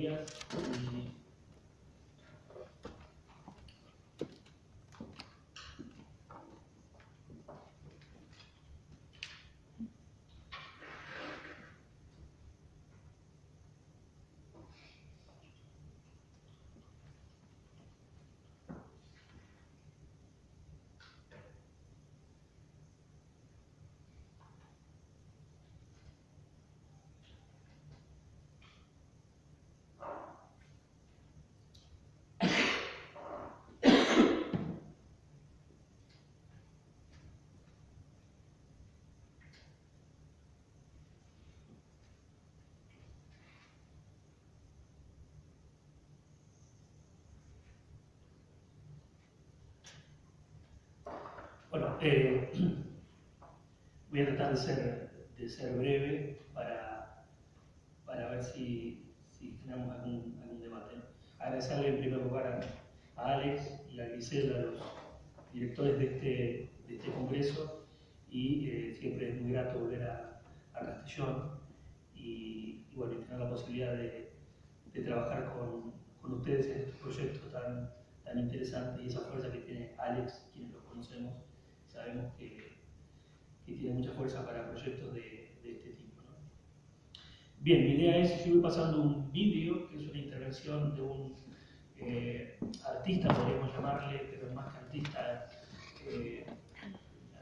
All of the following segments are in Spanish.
días. Bueno, voy a tratar de ser breve para ver si tenemos algún debate, ¿no? Agradecerle en primer lugar a Alex y a Gisela, los directores de este congreso, y siempre es muy grato volver a Castellón y bueno, tener la posibilidad de trabajar con ustedes en estos proyectos tan interesantes, y esa fuerza que tiene Alex, quienes los conocemos, sabemos que tiene mucha fuerza para proyectos de este tipo, ¿no? Bien, mi idea es, yo voy pasando un vídeo, que es una intervención de un artista, podríamos llamarle, pero más que artista,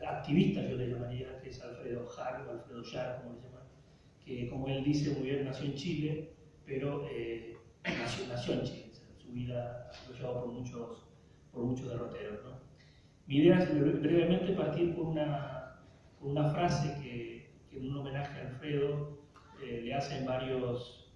activista yo le llamaría, que es Alfredo Jar, o Alfredo Jar, como le llaman, que como él dice muy bien, nació en Chile, pero nació en Chile, su vida lo llevó por muchos derroteros, ¿no? Mi idea es brevemente partir por una frase que en un homenaje a Alfredo le hacen varios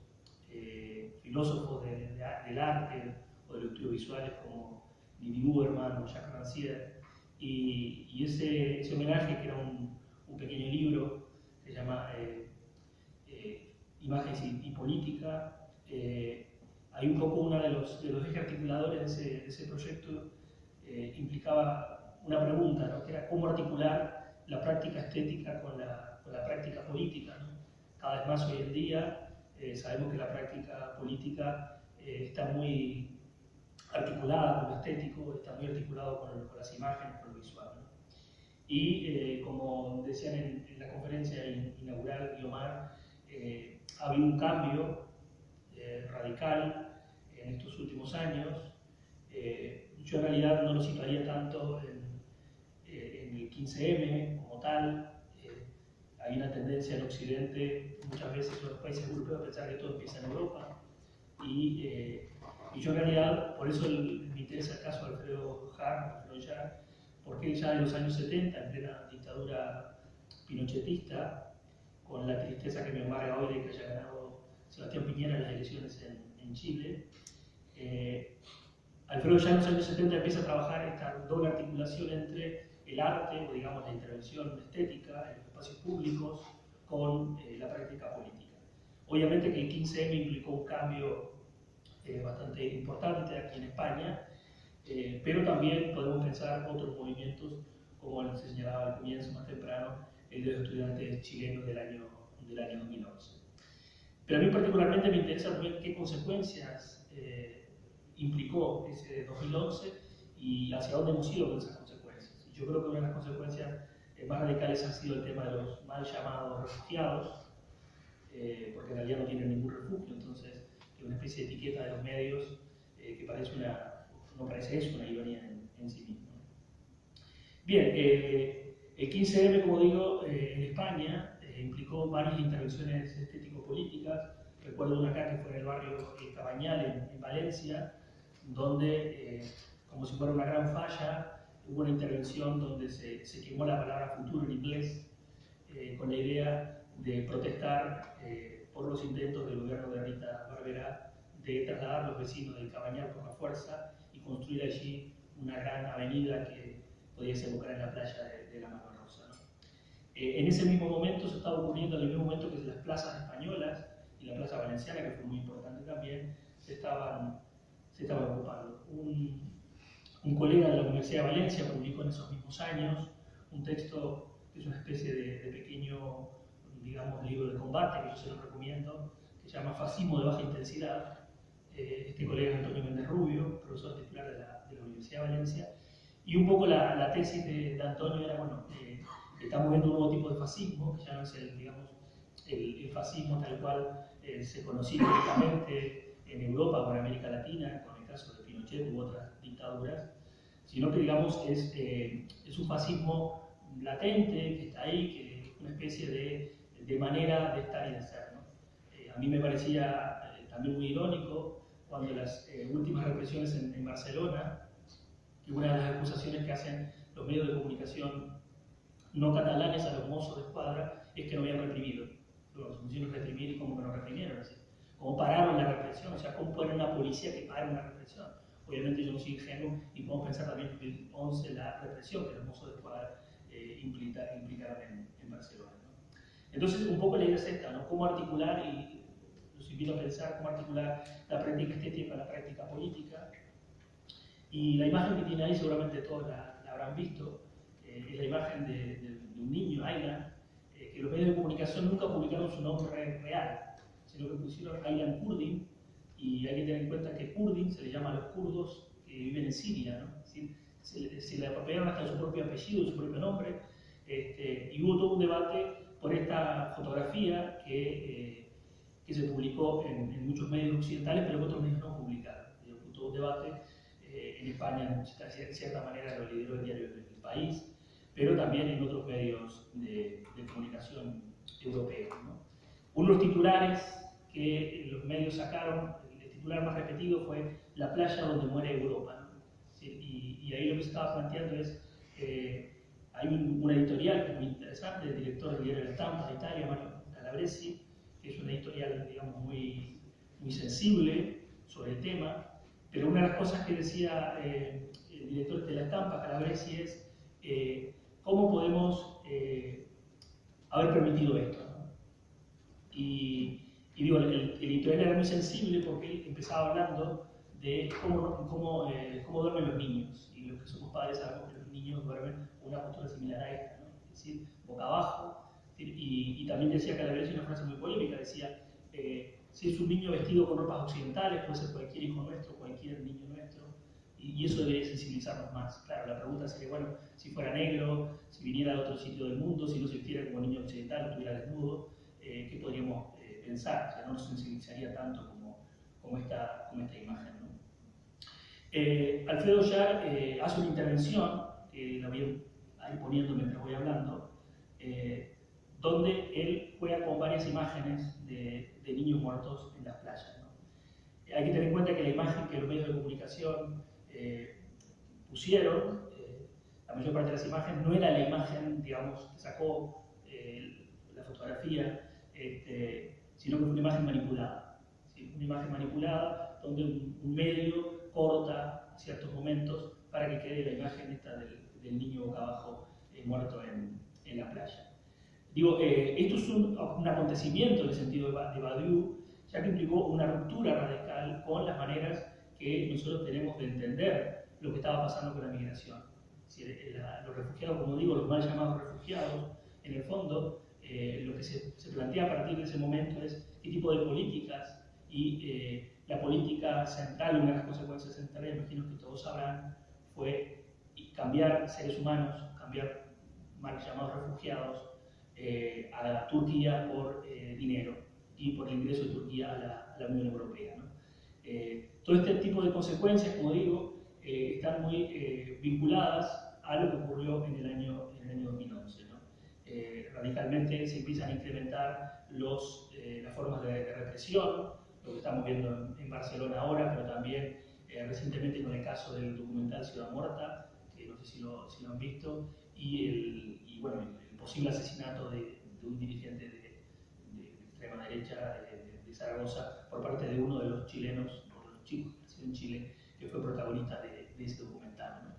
filósofos del arte o de los estudios visuales como Lili Uberman o Jacques Rancière, y ese homenaje, que era un pequeño libro que se llama Imágenes y Política, hay un poco uno de los ejes articuladores de ese proyecto, implicaba una pregunta, ¿no? Que era cómo articular la práctica estética con la práctica política, ¿no? Cada vez más hoy en día sabemos que la práctica política está muy articulada con lo estético, está muy articulado con las imágenes, con lo visual, ¿no? Y como decían en la conferencia inaugural Guiomar, ha habido un cambio radical en estos últimos años. Yo en realidad no lo situaría tanto en el 15M como tal. Hay una tendencia en Occidente, muchas veces en los países europeos, a pensar que todo empieza en Europa. Y yo en realidad, por eso me interesa el caso de Alfredo Jar, porque él ya en los años 70, en plena dictadura pinochetista, con la tristeza que me embarga hoy de que haya ganado Sebastián Piñera en las elecciones en Chile, Alfredo ya en los años 70 empieza a trabajar esta doble articulación entre el arte, o digamos la intervención estética en los espacios públicos, con la práctica política. Obviamente que el 15M implicó un cambio bastante importante aquí en España, pero también podemos pensar otros movimientos, como se señalaba al comienzo, más temprano, el de los estudiantes chilenos del año 2011. Pero a mí particularmente me interesa ver qué consecuencias implicó ese 2011 y hacia dónde hemos ido con esas consecuencias. Yo creo que una de las consecuencias más radicales ha sido el tema de los mal llamados refugiados, porque en realidad no tienen ningún refugio, entonces es una especie de etiqueta de los medios que parece no parece eso, una ironía en sí mismo. Bien, el 15M, como digo, en España implicó varias intervenciones estético-políticas. Recuerdo una acá que fue en el barrio Cabañal, en Valencia, donde, como si fuera una gran falla, hubo una intervención donde se quemó la palabra futuro en inglés, con la idea de protestar por los intentos del gobierno de Rita Barberá de trasladar a los vecinos del Cabañal por la fuerza y construir allí una gran avenida que podía desembocar en la playa de la Mar Rosa, ¿no? En ese mismo momento se estaba ocurriendo, en el mismo momento que las plazas españolas y la plaza valenciana, que fue muy importante también, se estaban ocupando. Un colega de la Universidad de Valencia publicó en esos mismos años un texto que es una especie de pequeño, digamos, libro de combate, que yo se lo recomiendo, que se llama Fascismo de baja intensidad, este colega Antonio Méndez Rubio, profesor titular de la Universidad de Valencia, y un poco la tesis de Antonio era, bueno, estamos viendo un nuevo tipo de fascismo, que ya no es el fascismo tal cual se conocía históricamente en Europa o en América Latina, con el caso de Pinochet u otras dictaduras, sino que, digamos, es un fascismo latente, que está ahí, que es una especie de manera de estar y de ser, ¿no? A mí me parecía también muy irónico cuando las últimas represiones en Barcelona, que una de las acusaciones que hacen los medios de comunicación no catalanes a los mozos de escuadra es que no habían reprimido. Los funcionarios reprimir y cómo que no reprimieron, así. Cómo pararon la represión, o sea, cómo ponen una policía que para una represión. Obviamente yo no soy ingenuo y podemos pensar también en el 11 la represión que los mozos de escuadra implicaron en Barcelona, ¿no? Entonces, un poco la idea es esta, ¿no? Cómo articular, y los invito a pensar cómo articular la práctica estética con la práctica política. Y la imagen que tiene ahí, seguramente todos la habrán visto, es la imagen de un niño, Aylan, que los medios de comunicación nunca publicaron su nombre real, sino que pusieron Aylan Kurdi, y hay que tener en cuenta que Kurdi se le llama a los kurdos que viven en Siria, ¿no? Es decir, se le apropiaron hasta su propio apellido, su propio nombre, y hubo todo un debate por esta fotografía que se publicó en muchos medios occidentales, pero que otros medios no publicaron. Hubo todo un debate. En España, de cierta manera, lo lideró el diario El País, pero también en otros medios de comunicación europeos, ¿no? Uno de los titulares que los medios sacaron, el titular más repetido fue "La playa donde muere Europa", ¿no? ¿Sí? Y ahí lo que se estaba planteando es, hay una editorial que es muy interesante, el director del diario La Stampa de Italia, Mario Calabresi, que es una editorial, digamos, muy sensible sobre el tema. Pero una de las cosas que decía el director de La Stampa, Calabresi, es cómo podemos haber permitido esto, ¿no? Y digo, el editorial era muy sensible porque él empezaba hablando de cómo duermen los niños. Y los que somos padres sabemos que los niños duermen con una postura similar a esta, ¿no? Es decir, boca abajo. Y también decía Calabresi una frase muy polémica, decía, si es un niño vestido con ropas occidentales, puede ser cualquier hijo nuestro, cualquier niño nuestro, y eso debería sensibilizarnos más. Claro, la pregunta sería, bueno, si fuera negro, si viniera de otro sitio del mundo, si no se vistiera como niño occidental, estuviera desnudo, ¿qué podríamos pensar? O sea, no nos sensibilizaría tanto como esta imagen, ¿no? Alfredo Yar hace una intervención, que la voy a ir poniendo mientras voy hablando, donde él juega con varias imágenes de niños muertos en las playas, ¿no? Hay que tener en cuenta que la imagen que los medios de comunicación pusieron, la mayor parte de las imágenes, no era la imagen, digamos, que sacó la fotografía, sino que fue una imagen manipulada. ¿Sí? Una imagen manipulada donde un medio corta ciertos momentos para que quede la imagen esta del niño boca abajo muerto en la playa. Digo, esto es un acontecimiento en el sentido de Badiou, ya que implicó una ruptura radical con las maneras que nosotros tenemos de entender lo que estaba pasando con la migración. Es decir, los refugiados, como digo, los mal llamados refugiados, en el fondo, lo que se plantea a partir de ese momento es qué tipo de políticas, y la política central, una de las consecuencias centrales, imagino que todos sabrán, fue cambiar seres humanos, cambiar mal llamados refugiados, a Turquía por dinero y por el ingreso de Turquía a la Unión Europea, ¿no? Todo este tipo de consecuencias, como digo, están muy vinculadas a lo que ocurrió en el año 2011, ¿no? Radicalmente se empiezan a incrementar las formas de represión, lo que estamos viendo en Barcelona ahora, pero también recientemente con el caso del documental Ciudad Muerta, que no sé si lo han visto, y bueno, el posible asesinato de un dirigente de extrema derecha de Zaragoza por parte de uno de los chilenos, o de los chicos que nacieron en Chile, que fue protagonista de ese documental, ¿no?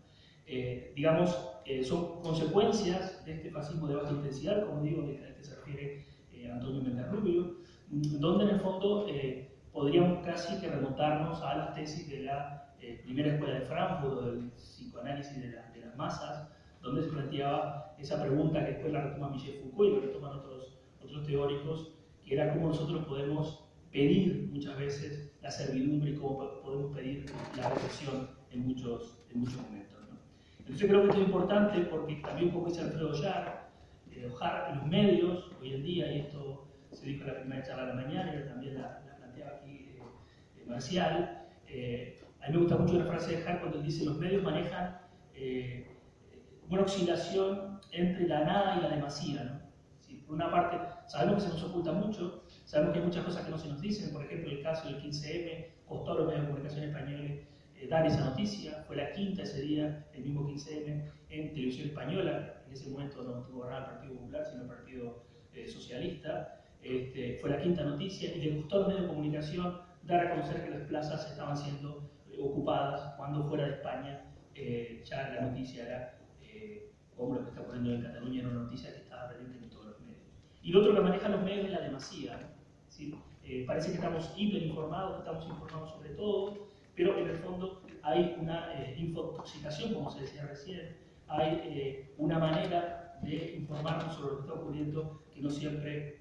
Digamos, son consecuencias de este fascismo de baja intensidad, como digo, al que se refiere Antonio Méndez Rubio, donde en el fondo podríamos casi que remontarnos a las tesis de la primera escuela de Frankfurt, o del psicoanálisis de las masas, donde se planteaba esa pregunta que después la retoma Michel Foucault y lo retoman otros teóricos, que era cómo nosotros podemos pedir muchas veces la servidumbre y cómo podemos pedir la represión en muchos momentos, ¿no? Entonces creo que esto es importante porque también, como dice Alfredo Ojár, los medios hoy en día, y esto se dijo en la primera charla de la mañana y también la planteaba aquí Marcial, a mí me gusta mucho la frase de Ojár cuando él dice los medios manejan una oscilación entre la nada y la demasía, ¿no? ¿Sí? Por una parte, sabemos que se nos oculta mucho, sabemos que hay muchas cosas que no se nos dicen, por ejemplo, el caso del 15M, costó a los medios de comunicación españoles dar esa noticia, fue la quinta ese día, el mismo 15M, en televisión española, en ese momento no gobernaba el Partido Popular, sino el Partido Socialista, fue la quinta noticia, y le costó a los medios de comunicación dar a conocer que las plazas estaban siendo ocupadas, cuando fuera de España ya la noticia era como lo que está ocurriendo en Cataluña, era una noticia que estaba presente en todos los medios. Y lo otro que manejan los medios es la demasía, ¿no? ¿Sí? Parece que estamos hiperinformados, que estamos informados sobre todo, pero en el fondo hay una infoxicación, como se decía recién, hay una manera de informarnos sobre lo que está ocurriendo que no siempre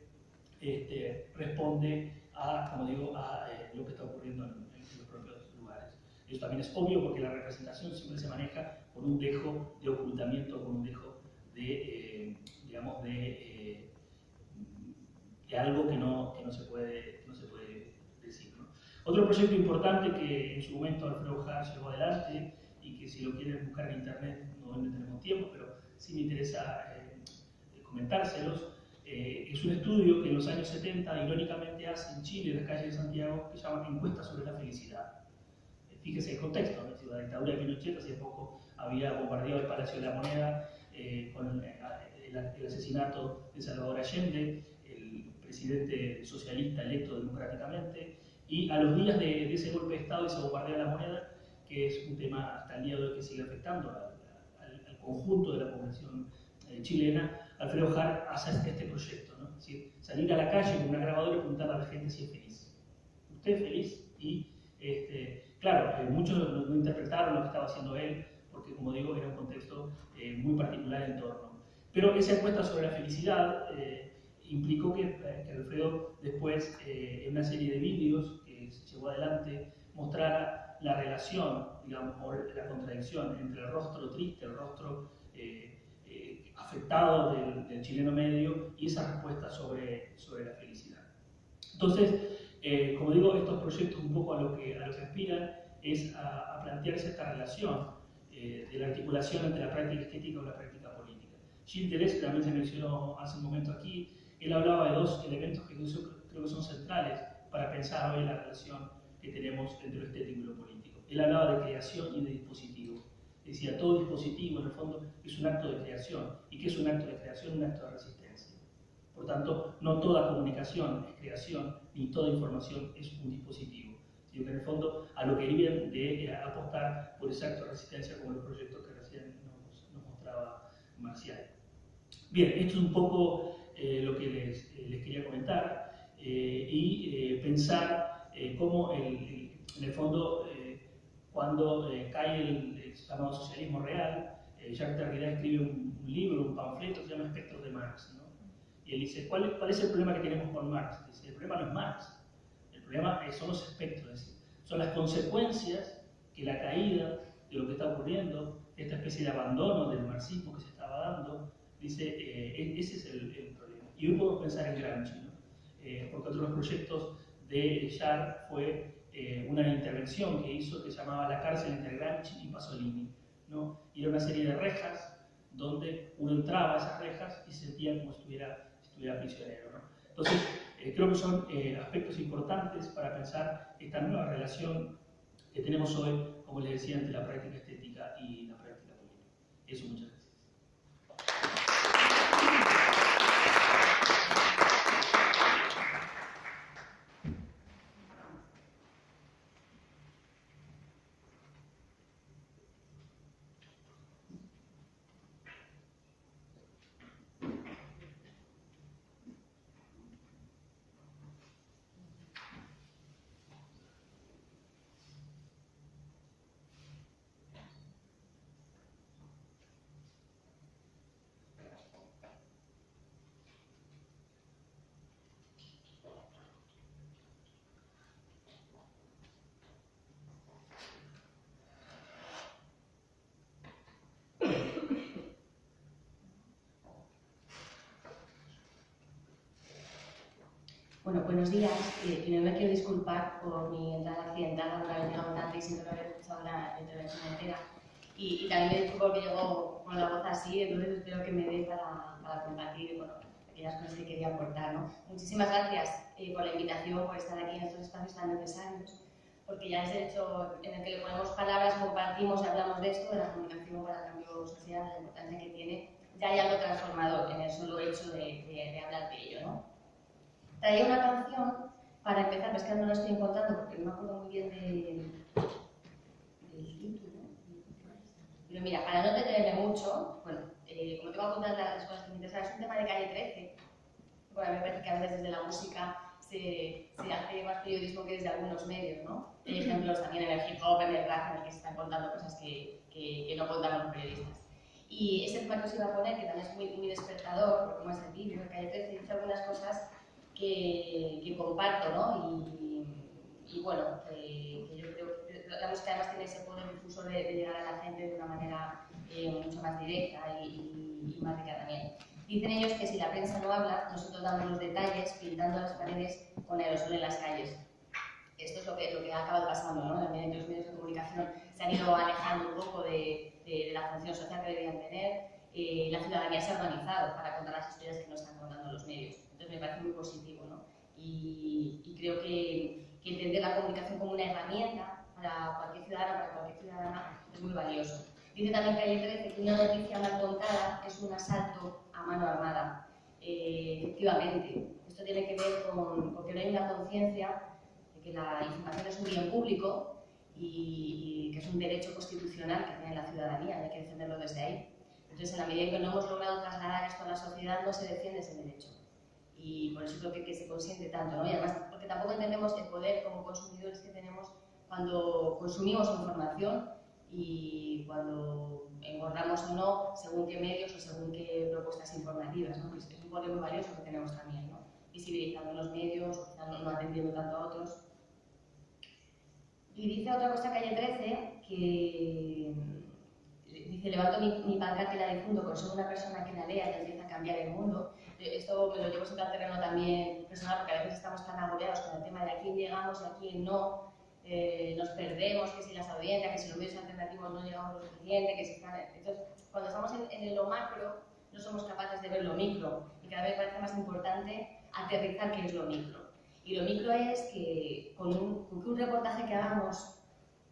responde a, como digo, a lo que está ocurriendo en los propios lugares. Eso también es obvio porque la representación siempre se maneja con un dejo de ocultamiento, con un dejo de, digamos, de algo que no se puede decir, ¿no? Otro proyecto importante que en su momento Alfredo Ojár llevó adelante y que si lo quieren buscar en internet no tenemos tiempo, pero sí me interesa comentárselos, es un estudio que en los años 70 irónicamente hace en Chile, en las calles de Santiago, que se llama Encuesta sobre la felicidad. Fíjese el contexto, ¿no? La dictadura de Pinochet hace poco había bombardeado el Palacio de la Moneda con el asesinato de Salvador Allende, el presidente socialista electo democráticamente, y a los días de ese golpe de Estado y ese bombardeo de la moneda, que es un tema hasta el día de hoy que sigue afectando al conjunto de la población chilena, Alfredo Ojár hace este proyecto, ¿no? Es decir, salir a la calle con una grabadora y preguntar a la gente si es feliz. ¿Usted es feliz? Y claro, muchos no interpretaron lo que estaba haciendo él, porque como digo, era un contexto muy particular en torno. Pero esa encuesta sobre la felicidad implicó que Alfredo después, en una serie de vídeos que se llevó adelante, mostrara la relación, digamos, o la contradicción entre el rostro triste, el rostro afectado del chileno medio y esa respuesta sobre la felicidad. Entonces, como digo, estos proyectos un poco a lo que aspiran es a plantearse esta relación de la articulación entre la práctica estética y la práctica política. Gilles Deleuze, que también se mencionó hace un momento aquí, él hablaba de dos elementos que creo que son centrales para pensar hoy la relación que tenemos entre lo estético y lo político. Él hablaba de creación y de dispositivo. Decía, todo dispositivo en el fondo es un acto de creación. ¿Y qué es un acto de creación? Un acto de resistencia. Por tanto, no toda comunicación es creación, ni toda información es un dispositivo, sino que en el fondo a lo que deben de apostar por ese acto de resistencia como los proyectos que recién nos mostraba Marcial. Bien, esto es un poco lo que les quería comentar y pensar cómo en el fondo cuando cae el llamado socialismo real, Jacques Derrida escribe un libro, un panfleto que se llama Espectros de Marx, ¿no? Y él dice, ¿cuál es el problema que tenemos con Marx? Dice, el problema no es Marx, el problema son los espectros, es decir, son las consecuencias que la caída de lo que está ocurriendo, esta especie de abandono del marxismo que se estaba dando, dice, ese es el problema. Y hoy podemos pensar en Gramsci, ¿no? Porque otro de los proyectos de Jar fue una intervención que hizo que se llamaba La cárcel entre Gramsci y Pasolini, ¿no? Y era una serie de rejas donde uno entraba a esas rejas y se sentía como si estuviera prisionero, ¿no? Entonces, creo que son aspectos importantes para pensar esta nueva relación que tenemos hoy, como les decía, entre la práctica estética y la práctica política. Eso, muchas gracias. Bueno, buenos días. Primero me quiero disculpar por mi entrada accidentada, por haber llegado tarde y sin haber escuchado la intervención entera. Y también me disculpo porque llego con la voz así, entonces espero que me dé para compartir aquellas cosas que quería aportar, ¿no? Muchísimas gracias por la invitación, por estar aquí en estos espacios tan necesarios, porque ya es el hecho en el que le ponemos palabras, compartimos y hablamos de esto, de la comunicación para el cambio social, la importancia que tiene, ya hay algo transformador en el solo hecho de hablar de ello, ¿no? Traía una canción para empezar, pero es que no la estoy encontrando porque no me acuerdo muy bien del título. Pero mira, para no detenerme mucho, bueno, como tengo apuntadas las cosas que me interesan, es un tema de Calle 13. Bueno, a mí me parece que a veces desde la música se hace más periodismo que desde algunos medios, ¿no? Hay ejemplos también en el hip hop, en el rap, en el que se están contando cosas que no contaban los periodistas. Y ese tema que os iba a poner, que también es muy despertador, por cómo es el vídeo, de Calle 13, dice algunas cosas que comparto, ¿no? Y bueno, que yo creo que la música además tiene ese poder difusor de llegar a la gente de una manera mucho más directa y más rica también. Dicen ellos que si la prensa no habla, nosotros damos los detalles pintando las paredes con aerosol en las calles. Esto es lo que ha acabado pasando, ¿no? También los medios de comunicación se han ido alejando un poco de la función social que deberían tener. La ciudadanía se ha organizado para contar las historias que nos están contando los medios. Entonces me parece muy positivo, ¿no? Y creo que entender la comunicación como una herramienta para cualquier ciudadana, para cualquier ciudadana, es muy valioso. Dice también Calle 13 que una noticia mal contada es un asalto a mano armada. Efectivamente, esto tiene que ver con que no hay una conciencia de que la información es un bien público y que es un derecho constitucional que tiene la ciudadanía, hay que defenderlo desde ahí. Entonces, en la medida en que no hemos logrado trasladar esto a la sociedad, no se defiende ese derecho. Y por eso creo que se consiente tanto, ¿no? Y además, porque tampoco entendemos el poder como consumidores que tenemos cuando consumimos información y cuando engordamos o no, según qué medios o según qué propuestas informativas, ¿no? Es un poder muy valioso que tenemos también, ¿no? Visibilizando los medios, no atendiendo tanto a otros. Y dice otra cosa, Calle 13, que dice, levanto mi pancarta y la difundo, con solo una persona que la lea y empieza a cambiar el mundo. Esto me lo llevo siempre al terreno también personal, porque a veces estamos tan agobiados con el tema de a quién llegamos y a quién no. Nos perdemos, que si las audiencias, que si los medios alternativos no llegamos lo suficiente, que si están... Entonces, cuando estamos en lo macro, no somos capaces de ver lo micro. Y cada vez parece más importante aterrizar qué es lo micro. Y lo micro es que con que un reportaje que hagamos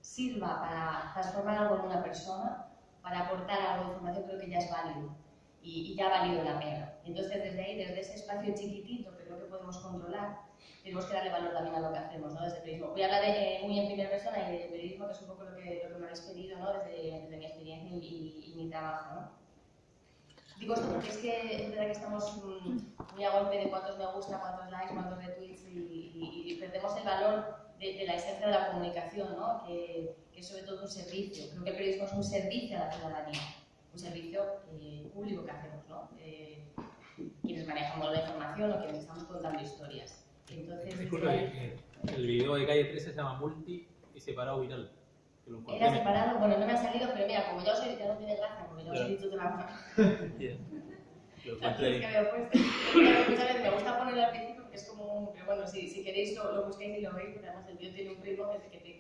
sirva para transformar algo en una persona, para aportar algo de información, creo que ya es válido y ya ha valido la pena. Entonces, desde ahí, desde ese espacio chiquitito que creo que podemos controlar, tenemos que darle valor también a lo que hacemos, ¿no? Desde el periodismo. Voy a hablar muy en primera persona y de periodismo, que es un poco lo que me habéis pedido, ¿no? Desde mi experiencia y mi trabajo, ¿no? Digo esto porque es que es verdad que estamos muy a golpe de cuántos me gusta, cuántos likes, cuántos retweets y perdemos el valor de la esencia de la comunicación, ¿no? Que es sobre todo un servicio. Creo que el periodismo es un servicio a la ciudadanía, un servicio público que hacemos, ¿no? Quienes manejamos la información o quienes estamos contando historias. Entonces, disculpa, el video de Calle 13 se llama Multi y Separado Viral. Era separado, bueno, no me ha salido, pero mira, como ya os he dicho, no tiene gracia, porque ya os he dicho de la mano. Lo encontré. Que había puesto. Muchas veces me gusta ponerlo al principio porque es como un... Pero bueno, si queréis lo busquéis y lo veis, porque además el vídeo tiene un ritmo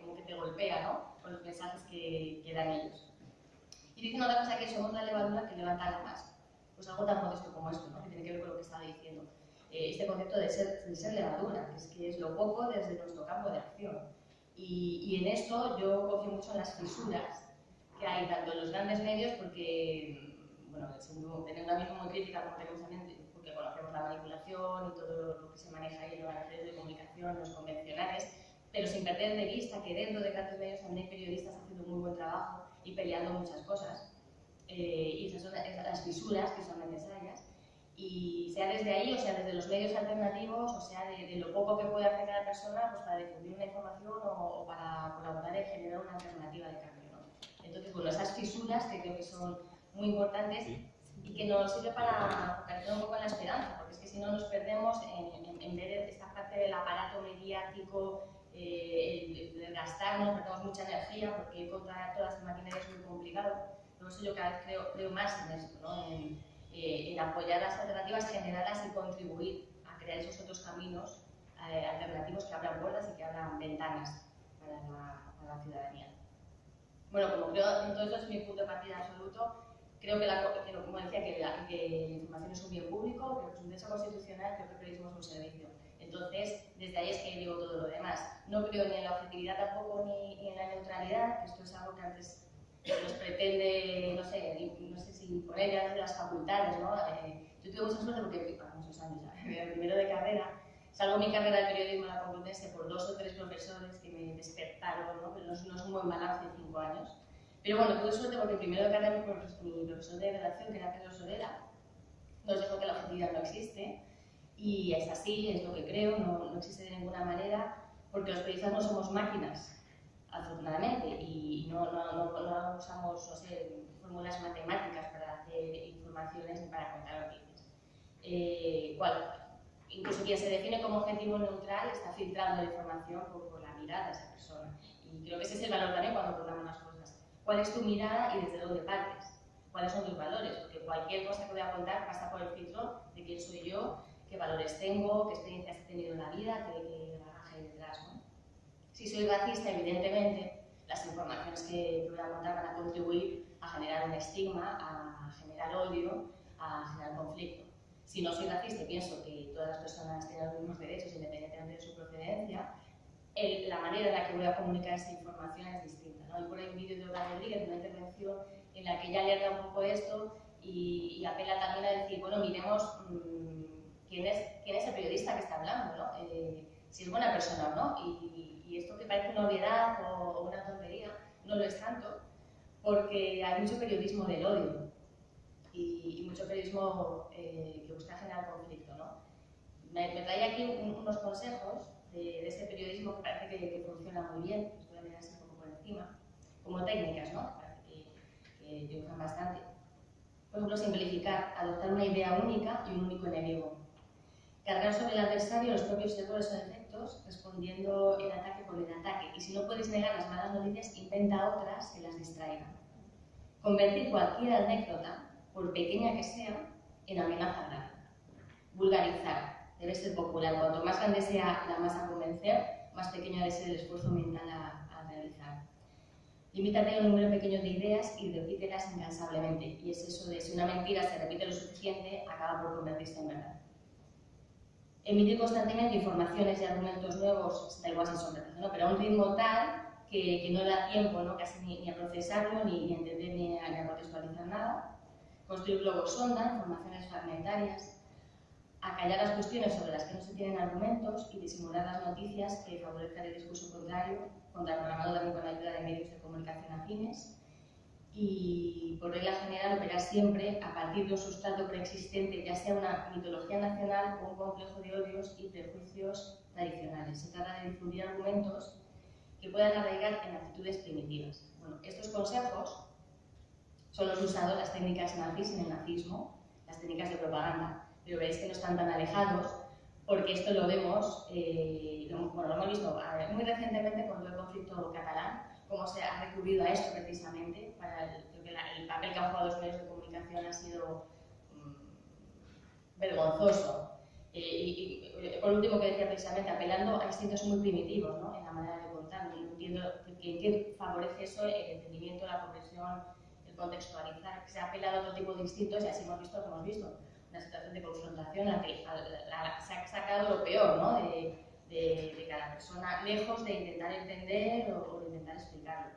como que te golpea, ¿no? Con los mensajes que dan ellos. Y dicen otra cosa, que somos la levadura que levanta la masa. Pues algo tan modesto como esto, ¿no? Que tiene que ver con lo que estaba diciendo. Este concepto de ser levadura, que es lo poco desde nuestro campo de acción. Y en esto yo confío mucho en las fisuras que hay tanto en los grandes medios, porque, bueno, tener una visión muy crítica como tenemos también, porque conocemos la manipulación y todo lo que se maneja ahí en los medios de comunicación, los convencionales, pero sin perder de vista que dentro de grandes medios también hay periodistas haciendo muy buen trabajo y peleando muchas cosas. Y esas son las fisuras que son necesarias. Y sea desde ahí, o sea desde los medios alternativos, o sea de lo poco que puede hacer cada persona, pues para difundir una información o para colaborar en generar una alternativa de cambio, ¿no? Entonces, bueno, esas fisuras que creo que son muy importantes y que nos sirve para focalizar un poco en la esperanza, porque es que si no nos perdemos en ver esta parte del aparato mediático, el gastarnos, perdemos mucha energía, porque controlar todas las maquinarias es muy complicado. Por eso yo cada vez creo más en esto, ¿no? En apoyar las alternativas, generarlas y contribuir a crear esos otros caminos alternativos que abran puertas y que abran ventanas para la ciudadanía. Bueno, como creo, entonces es mi punto de partida absoluto, creo que como decía, que la información es un bien público, creo que es un derecho constitucional, creo que el periodismo es un servicio. Entonces, desde ahí es que digo todo lo demás. No creo ni en la objetividad tampoco ni en la neutralidad, que esto es algo que antes nos pretende, no sé si imponer ya desde las facultades, ¿no? Yo tuve mucha suerte porque, para muchos años ya, primero de carrera, salvo mi carrera de periodismo en la Complutense por 2 o 3 profesores que me despertaron, ¿no? Pero no es un buen balance de 5 años. Pero bueno, tuve suerte porque primero de carrera mi profesor de redacción, que era Pedro Sorela, nos dijo que la objetividad no existe, y es así, es lo que creo, no existe de ninguna manera, porque los periodistas no somos máquinas, afortunadamente, y no usamos, no sé, fórmulas matemáticas para hacer informaciones ni para contar noticias. Incluso quien se define como objetivo neutral está filtrando la información por la mirada de esa persona. Y creo que ese es el valor también cuando contamos las cosas. ¿Cuál es tu mirada y desde dónde partes? ¿Cuáles son tus valores? Porque cualquier cosa que voy a contar pasa por el filtro de quién soy yo, qué valores tengo, qué experiencias he tenido en la vida, qué bagaje hay detrás, ¿no? Si soy racista, evidentemente, las informaciones que voy a contar van a contribuir a generar un estigma, a generar odio, a generar conflicto. Si no soy racista y pienso que todas las personas tienen los mismos derechos independientemente de su procedencia, la manera en la que voy a comunicar esa información es distinta, ¿no? Y por ahí un vídeo de Olga Rodríguez, una intervención en la que ella alerta un poco esto y apela también a decir, bueno, miremos quién es el periodista que está hablando, ¿no? Si es buena persona o no. Y esto que parece una obviedad o una tontería, no lo es tanto, porque hay mucho periodismo del odio y mucho periodismo que busca generar conflicto, ¿no? Me trae aquí unos consejos de este periodismo que parece que funciona muy bien, os voy a mirar así un poco por encima, como técnicas, ¿no? Que triunfan bastante. Por ejemplo, simplificar, adoptar una idea única y un único enemigo. Cargar sobre el adversario los propios errores o defectos, respondiendo el ataque por el ataque. Y si no puedes negar las malas noticias, inventa otras que las distraigan. Convertir cualquier anécdota, por pequeña que sea, en amenaza grave. Vulgarizar, debe ser popular. Cuanto más grande sea la masa a convencer, más pequeño debe ser el esfuerzo mental a realizar. Limítate a un número pequeño de ideas y repítelas incansablemente. Y es eso de si una mentira se repite lo suficiente, acaba por convertirse en verdad. Emitir constantemente informaciones y argumentos nuevos, da igual si son verdad, ¿no? Pero a un ritmo tal que no da tiempo, ¿no? Casi ni a procesarlo, ni a entender, ni a contextualizar nada. Construir globos sonda, informaciones fragmentarias. Acallar las cuestiones sobre las que no se tienen argumentos y disimular las noticias que favorezcan el discurso contraprogramado también con la ayuda de medios de comunicación afines. Y por regla general operar siempre a partir de un sustrato preexistente, ya sea una mitología nacional o un complejo de odios y prejuicios tradicionales. Se trata de difundir argumentos que puedan arraigar en actitudes primitivas. Bueno, estos consejos son los usados las técnicas nazis en el nazismo, las técnicas de propaganda, pero veréis que no están tan alejados porque esto lo vemos, lo hemos visto muy recientemente con todo el conflicto catalán, cómo se ha recurrido a esto precisamente. Creo que el papel que han jugado los medios de comunicación ha sido vergonzoso. Y por último, que decía precisamente, apelando a instintos muy primitivos, ¿no? En la manera de contar. No entiendo que favorece eso, el entendimiento, la comprensión, el contextualizar, que se ha apelado a otro tipo de instintos y así hemos visto lo que hemos visto. Una situación de confrontación en la que se ha sacado lo peor, ¿no? de cada persona, lejos de intentar entender o de intentar explicarlo.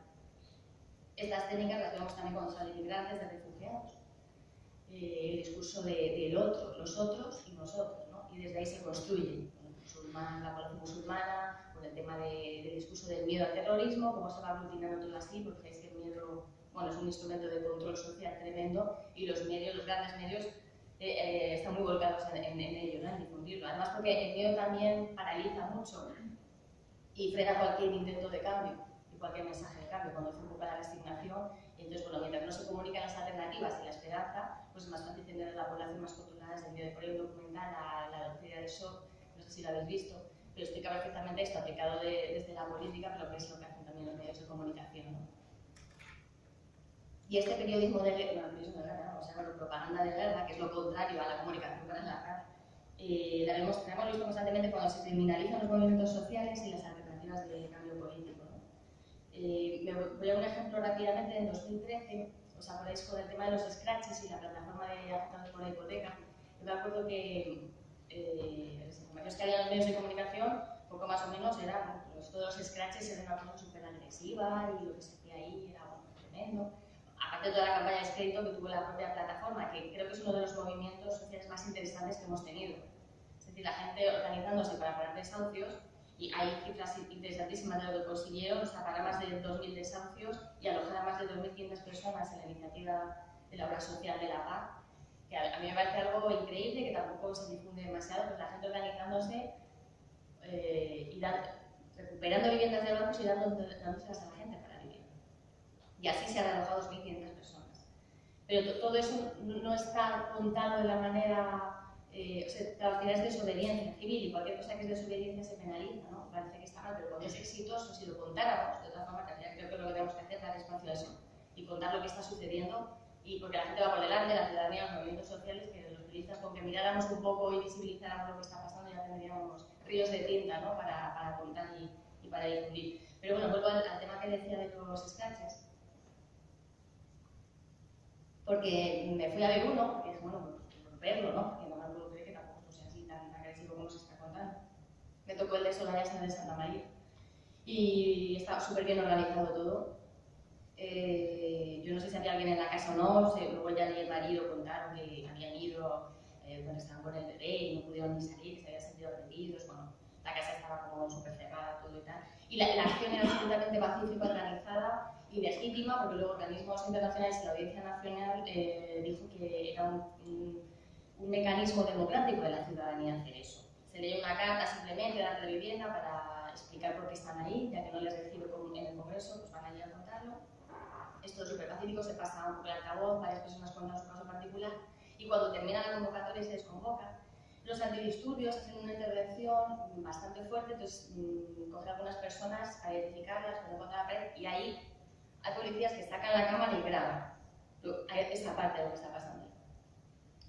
Estas técnicas las vemos también cuando son inmigrantes, de refugiados. El discurso del otro, los otros y nosotros, ¿no? Y desde ahí se construye la población musulmana, con el tema del discurso del miedo al terrorismo, cómo se va aglutinando todo así, porque es que el miedo, bueno, es un instrumento de control social tremendo y los medios, los grandes medios, están muy volcados en ello, ¿no? En difundirlo. Además, porque el miedo también paraliza mucho y frena cualquier intento de cambio y cualquier mensaje de cambio, cuando se ocupa la resignación. Y entonces, bueno, mientras no se comunican las alternativas y la esperanza, pues es más fácil tener a la población más controlada desde el miedo. Por ahí un documental, la doctrina de shock, no sé si lo habéis visto, pero explica perfectamente esto, aplicado desde la política, pero que es lo que hacen también los medios de comunicación, ¿no? Y este periodismo de guerra, o sea, bueno, propaganda de guerra, que es lo contrario a la comunicación para enlazar, Tenemos visto constantemente cuando se criminalizan los movimientos sociales y las alternativas de cambio político, ¿no? Voy a un ejemplo rápidamente. En 2013, ¿os acordáis con el tema de los scratches y la plataforma de afectados por la hipoteca? Yo me acuerdo que las informaciones que había en los medios de comunicación, poco más o menos, eran todos los scratches eran una cosa súper agresiva y lo que se hacía ahí era tremendo. Aparte de toda la campaña de descrédito que tuvo la propia plataforma, que creo que es uno de los movimientos sociales más interesantes que hemos tenido. Es decir, la gente organizándose para parar desahucios, y hay cifras interesantísimas de lo que consiguieron, o sea, parar más de 2.000 desahucios y alojar a más de 2.500 personas en la iniciativa de la obra social de la paz, que a mí me parece algo increíble, que tampoco se difunde demasiado, pues la gente organizándose y recuperando viviendas de bancos y dándoselas a la gente para vivir. Y así se han alojado 2.500 personas. Pero todo eso no está contado de la manera... o sea, al final es desobediencia civil y cualquier cosa que es desobediencia se penaliza, ¿no? Parece que está mal, pero cuando es exitoso, si lo contáramos, de otra forma, que creo que es lo que tenemos que hacer, dar espacio a eso y contar lo que está sucediendo, y porque la gente va por delante, la ciudadanía, los movimientos sociales, que los periodistas, con que miráramos un poco y visibilizáramos lo que está pasando, ya tendríamos ríos de tinta, ¿no? Para contar y para difundir. Pero bueno, vuelvo al tema que decía de los scratches. Porque me fui a ver uno, que es bueno, pues, verlo, ¿no? Que no me puedo creer que tampoco sea así tan agresivo como se está contando. Me tocó el de Soraya de Santa María y estaba súper bien organizado todo. Yo no sé si había alguien en la casa o no, luego ya ni el marido contaron que habían ido cuando estaban con el bebé y no pudieron ni salir, que se habían sentido agredidos. Bueno, la casa estaba como súper cerrada, todo y tal. Y la acción era absolutamente pacífica, organizada y legítima, porque luego organismos internacionales y la Audiencia Nacional dijo que era un mecanismo democrático de la ciudadanía hacer eso. Se leyó una carta simplemente de la vivienda para explicar por qué están ahí, ya que no les recibe en el Congreso, pues van allí a contarlo. Esto es súper pacífico, se pasa un poco el altavoz, varias personas cuentan su caso particular, y cuando termina la convocatoria se desconvoca. Los antidisturbios hacen una intervención bastante fuerte, entonces cogen a algunas personas a identificarlas, ponen contra la pared, y ahí hay policías que sacan la cámara y graban esa parte de lo que está pasando.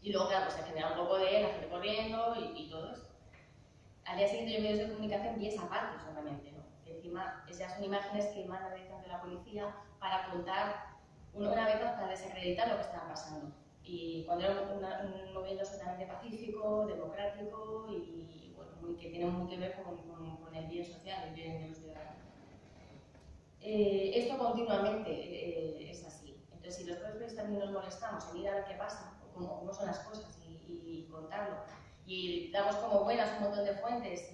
Y luego, claro, pues se genera un poco de la gente corriendo y todo esto. Al día siguiente, yo en medios de comunicación vi esa parte solamente, ¿no? Que encima ya son imágenes que mandan directamente la policía para contar una vez más, para desacreditar lo que estaba pasando. Y cuando era un movimiento absolutamente pacífico, democrático y bueno, que tiene mucho que ver con el bien social, el bien de los ciudadanos. Esto continuamente es así. Entonces, si los propios también nos molestamos en ir a ver qué pasa, o cómo son las cosas y contarlo, y damos como buenas un montón de fuentes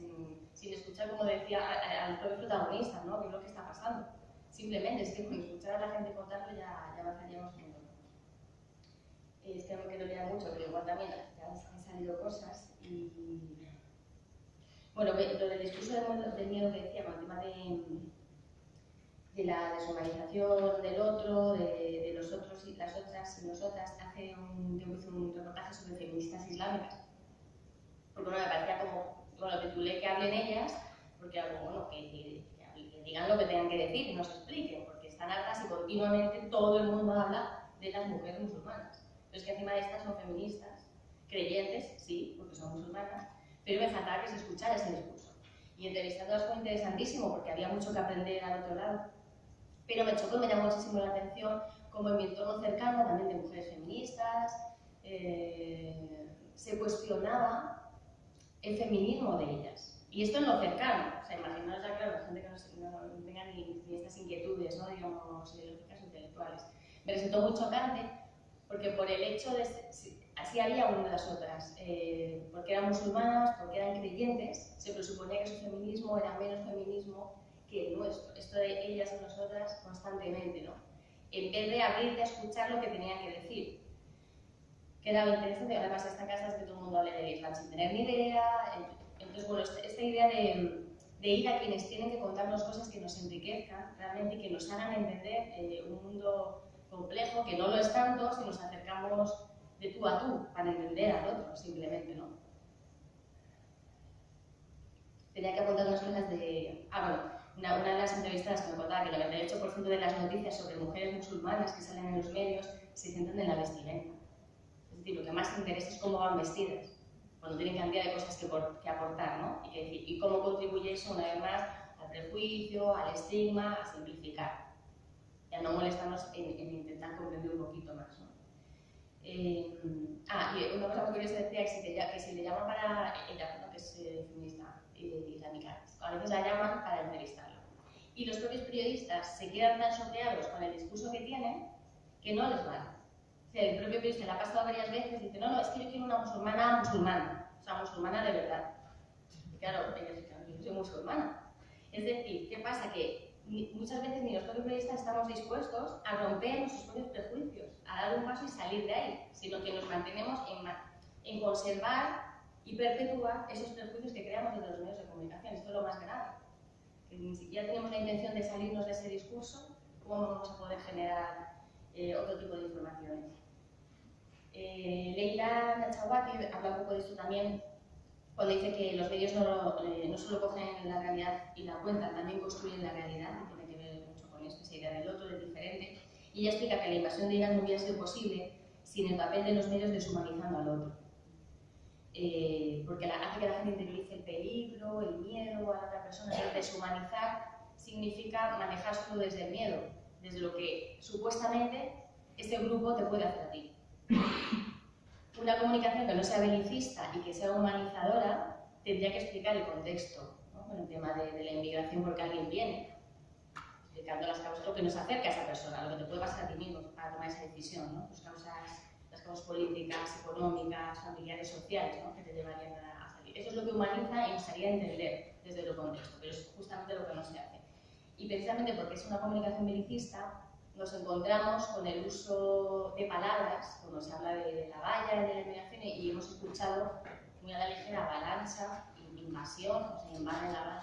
sin escuchar, como decía, al propio protagonista, ¿no? ¿Qué es lo que está pasando? Simplemente es que con escuchar a la gente contarlo ya avanzaríamos un montón. Es que no me quiero liar mucho, pero igual también ya han salido cosas. Y bueno, lo del discurso del miedo que decíamos, el tema de la deshumanización del otro, de los otros y las otras y nosotras, hice un reportaje sobre feministas islámicas. Porque bueno, me parecía como, bueno, titulé que hablen ellas, porque algo, bueno, que digan lo que tengan que decir y nos expliquen, porque están hartas y continuamente todo el mundo habla de las mujeres musulmanas. Pero es que encima de estas son feministas, creyentes, sí, porque son musulmanas, pero me faltaba que se escuchara ese discurso. Y entrevistándolas fue interesantísimo porque había mucho que aprender al otro lado. Pero me chocó y me llamó muchísimo la atención como en mi entorno cercano, también de mujeres feministas, se cuestionaba el feminismo de ellas. Y esto en lo cercano, o sea, imaginaos ya, claro, la gente que no tenga ni estas inquietudes, ¿no? Digamos, ideológicas o intelectuales. Me resultó muy chocante porque por el hecho de así había una de las otras, porque eran musulmanas, porque eran creyentes, se presuponía que su feminismo era menos feminismo que el nuestro. Esto de ellas y nosotras constantemente, ¿no? En vez de abrirte a escuchar lo que tenían que decir. Que era lo interesante, además esta casa es que todo el mundo hable del Islam sin tener ni idea. Entonces, bueno, esta idea de ir a quienes tienen que contarnos cosas que nos enriquezcan realmente y que nos hagan entender un mundo complejo, que no lo es tanto si nos acercamos de tú a tú para entender al otro, simplemente, ¿no? Tenía que apuntar unas cosas de... una de las entrevistas que me contaba que el 98% de las noticias sobre mujeres musulmanas que salen en los medios se centran en la vestimenta. Es decir, lo que más interesa es cómo van vestidas. cuando tienen cantidad de cosas que aportar, ¿no? Y que decir, ¿y cómo contribuye eso una vez más al prejuicio, al estigma, a simplificar? Ya no molestarnos en intentar comprender un poquito más, ¿no? Y una cosa muy curiosa decía que si le llaman para ella, ¿no? Que es feminista islámica, a veces la llaman para entrevistarla. Y los propios periodistas se quedan tan choqueados con el discurso que tienen que no les vale. O sea, el propio periodista le ha pasado varias veces y dice, no, es que yo quiero una musulmana musulmana, o sea, musulmana de verdad. Y claro, ellos dicen, yo soy musulmana. Es decir, ¿qué pasa? Que muchas veces ni los propios periodistas estamos dispuestos a romper nuestros propios prejuicios, a dar un paso y salir de ahí, sino que nos mantenemos en conservar y perpetuar esos prejuicios que creamos desde los medios de comunicación. Esto es lo más grave. Que ni siquiera tenemos la intención de salirnos de ese discurso, ¿cómo vamos a poder generar otro tipo de informaciones? Leila Nachawati habla un poco de esto también cuando dice que los medios no solo cogen la realidad y la cuentan, también construyen la realidad, y tiene que ver mucho con esto, esa idea del otro, del diferente. Y ella explica que la invasión de Irán no hubiera sido posible sin el papel de los medios deshumanizando al otro. Porque hace que la gente interiorice el peligro, el miedo a la otra persona. Deshumanizar significa manejar solo desde el miedo, desde lo que supuestamente este grupo te puede hacer a ti. Una comunicación que no sea belicista y que sea humanizadora tendría que explicar el contexto, ¿no? Con el tema de la inmigración, porque alguien viene, explicando las causas, lo que nos acerca a esa persona, lo que te puede pasar a ti mismo para tomar esa decisión, ¿no? Las causas políticas, económicas, familiares, sociales, ¿no? Que te llevarían a salir. Eso es lo que humaniza y nos haría entender desde el contexto, pero es justamente lo que no se hace. Y precisamente porque es una comunicación belicista, nos encontramos con el uso de palabras, cuando se habla de la valla, de la inmigración, y hemos escuchado muy a la ligera avalancha, invasión, o sea, invaden la valla,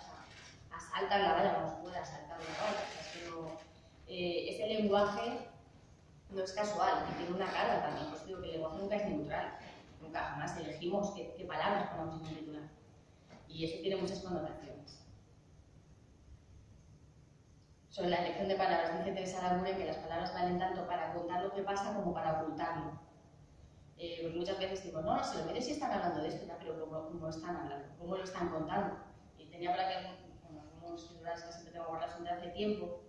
asaltan la valla, no se puede asaltar la valla. O sea, es que no, ese lenguaje no es casual y tiene una carga también. Pues digo que el lenguaje nunca es neutral, nunca jamás elegimos qué palabras ponemos en un titular. Y eso tiene muchas connotaciones. Sobre la elección de palabras, dice Teresa Laguren que las palabras valen tanto para contar lo que pasa como para ocultarlo. Porque muchas veces digo, no, si los medios sí están hablando de esto, ya, pero ¿cómo están hablando? ¿Cómo lo están contando? Y tenía por aquí algunos titulares que siempre tengo guardados desde hace tiempo,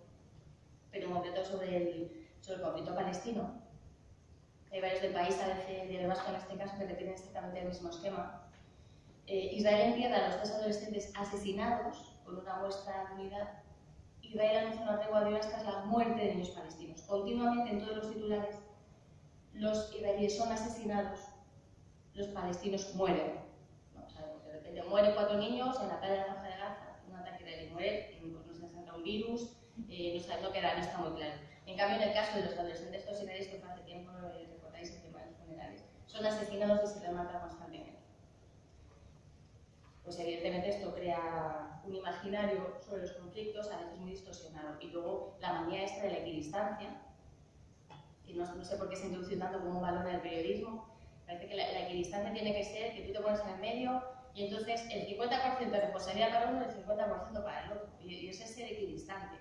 pero en concreto sobre el conflicto palestino. Hay varios del país, del Vasco en este caso, que tienen exactamente el mismo esquema. Israel entierra a los 3 adolescentes asesinados con una muestra de unidad. Israel anuncia una tregua de horas tras la muerte de niños palestinos. Continuamente en todos los titulares, los israelíes son asesinados, los palestinos mueren. ¿No? O sea, de repente mueren 4 niños en la playa de la Franja de Gaza, un ataque de mueren, pues no se encuentra un virus, no está muy claro. En cambio, en el caso de los adolescentes estos israelíes, que hace tiempo recordáis el tema de los funerales, son asesinados y se rematan constantemente. Pues evidentemente esto crea un imaginario sobre los conflictos a veces muy distorsionado. Y luego la manía esta de la equidistancia, que no sé por qué se introduce tanto como un valor en el periodismo. Parece que la equidistancia tiene que ser que tú te pones en el medio y entonces el 50% de responsabilidad para uno y el 50% para el otro. Y ese es ser equidistante.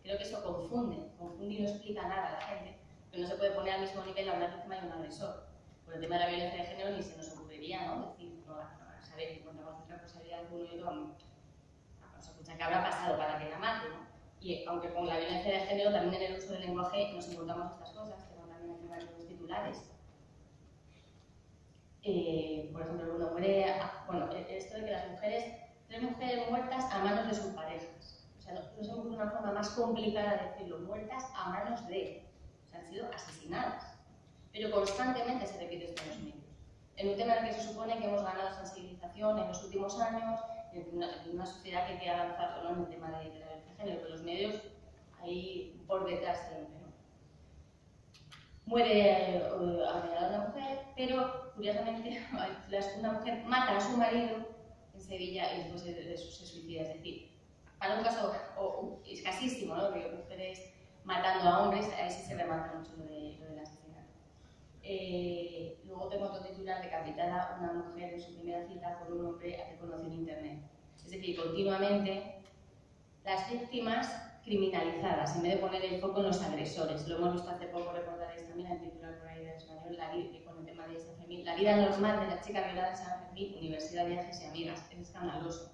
Creo que eso confunde y no explica nada a la gente. Que no se puede poner al mismo nivel a una víctima y a un agresor. Por el tema de la violencia de género ni se nos ocurriría, ¿no? Decir, no, saber que cuando vamos a hacer responsabilidad de uno y otro, vamos a escuchar qué habrá pasado para que la mate, ¿no? Y aunque con la violencia de género también en el uso del lenguaje nos encontramos estas cosas, que van también en varios titulares. Por ejemplo, uno muere, esto de que las mujeres, 3 mujeres muertas a manos de sus parejas. O sea, no se me ocurre una forma más complicada de decirlo, muertas a manos de, o sea, han sido asesinadas. Pero constantemente se repite esto en los medios. En un tema en el que se supone que hemos ganado sensibilización en los últimos años, en una sociedad que quiere avanzar solo en el tema de la violencia de género, pero los medios ahí por detrás siempre, ¿no? Muere apuñalada una mujer, pero curiosamente una mujer mata a su marido en Sevilla y después se suicida. Es decir, para un caso escasísimo, ¿no? De mujeres matando a hombres, ahí sí se remata mucho lo del asesinato. Luego tengo otro titular: decapitada una mujer en su primera cita por un hombre a que conoció en internet. Es decir, continuamente las víctimas criminalizadas, en vez de poner el foco en los agresores. Lo hemos visto hace poco, recordaréis también el titular por ahí del Español, con el tema de San Fermín. La vida normal de la chica violada en San Fermín, universidad, viajes y amigas. Es escandaloso.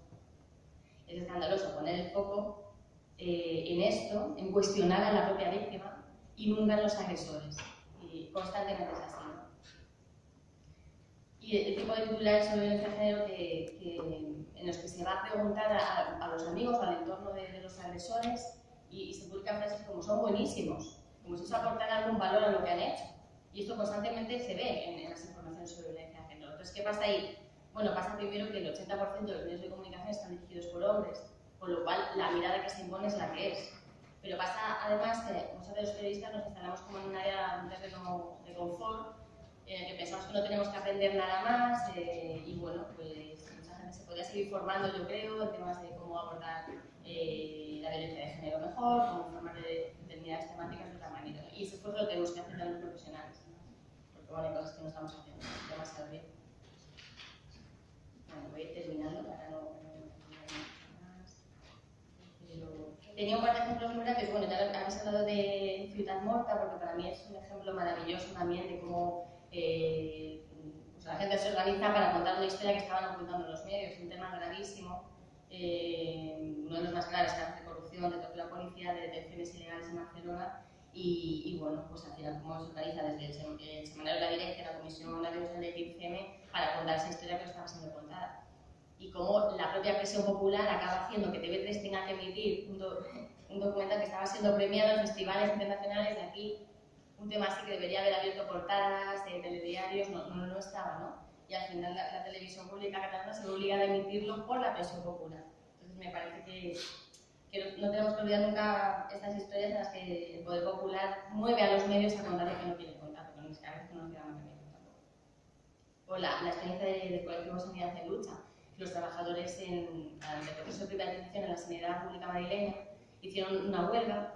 Es escandaloso poner el foco en esto, en cuestionar a la propia víctima y nunca en los agresores. Y constantemente es así, ¿no? Y el tipo de titulares sobre violencia de género en los que se va a preguntar a los amigos o al entorno de los agresores y se publican frases como son buenísimos, como si eso aportara algún valor a lo que han hecho. Y esto constantemente se ve en las informaciones sobre violencia de género. Entonces, ¿qué pasa ahí? Bueno, pasa primero que el 80% de los medios de comunicación están dirigidos por hombres, con lo cual la mirada que se impone es la que es. Pero pasa además que muchos de los periodistas nos instalamos como en un área, un terreno de confort, en el que pensamos que no tenemos que aprender nada más y bueno, pues mucha gente se podría seguir formando, yo creo, en temas de cómo abordar la violencia de género mejor, cómo informar de determinadas temáticas de otra manera. Y ese esfuerzo lo tenemos que hacer también los profesionales, porque bueno, hay cosas que no estamos haciendo demasiado bien. Bueno, voy a ir terminando para no más. Tenía un par de ejemplos muy rápidos. Bueno, ya habéis hablado de Ciutat Morta, porque para mí es un ejemplo maravilloso también de cómo pues la gente se organiza para contar una historia que estaban ocultando en los medios, un tema gravísimo, uno de los más graves, casos de corrupción, de tortura policial, de detenciones ilegales en Barcelona, y bueno, pues al final cómo se organiza desde el semanario La Directa, la Comisión Audiovisual de 15M, para contar esa historia que no estaba siendo contada. Y cómo la propia presión popular acaba haciendo que TV3 tenga que emitir un documental que estaba siendo premiado en festivales internacionales de aquí, un tema así que debería haber abierto portadas, telediarios, no estaba, ¿no? Y al final la televisión pública catalana se ve obligada a emitirlo por la presión popular. Entonces me parece que no tenemos que olvidar nunca estas historias en las que el poder popular mueve a los medios a contar lo que no quieren contar, porque a veces no nos quedamos también tampoco. O la experiencia del colectivo Sanidad en Lucha. Los trabajadores ante el proceso de privatización en la sanidad pública madrileña hicieron una huelga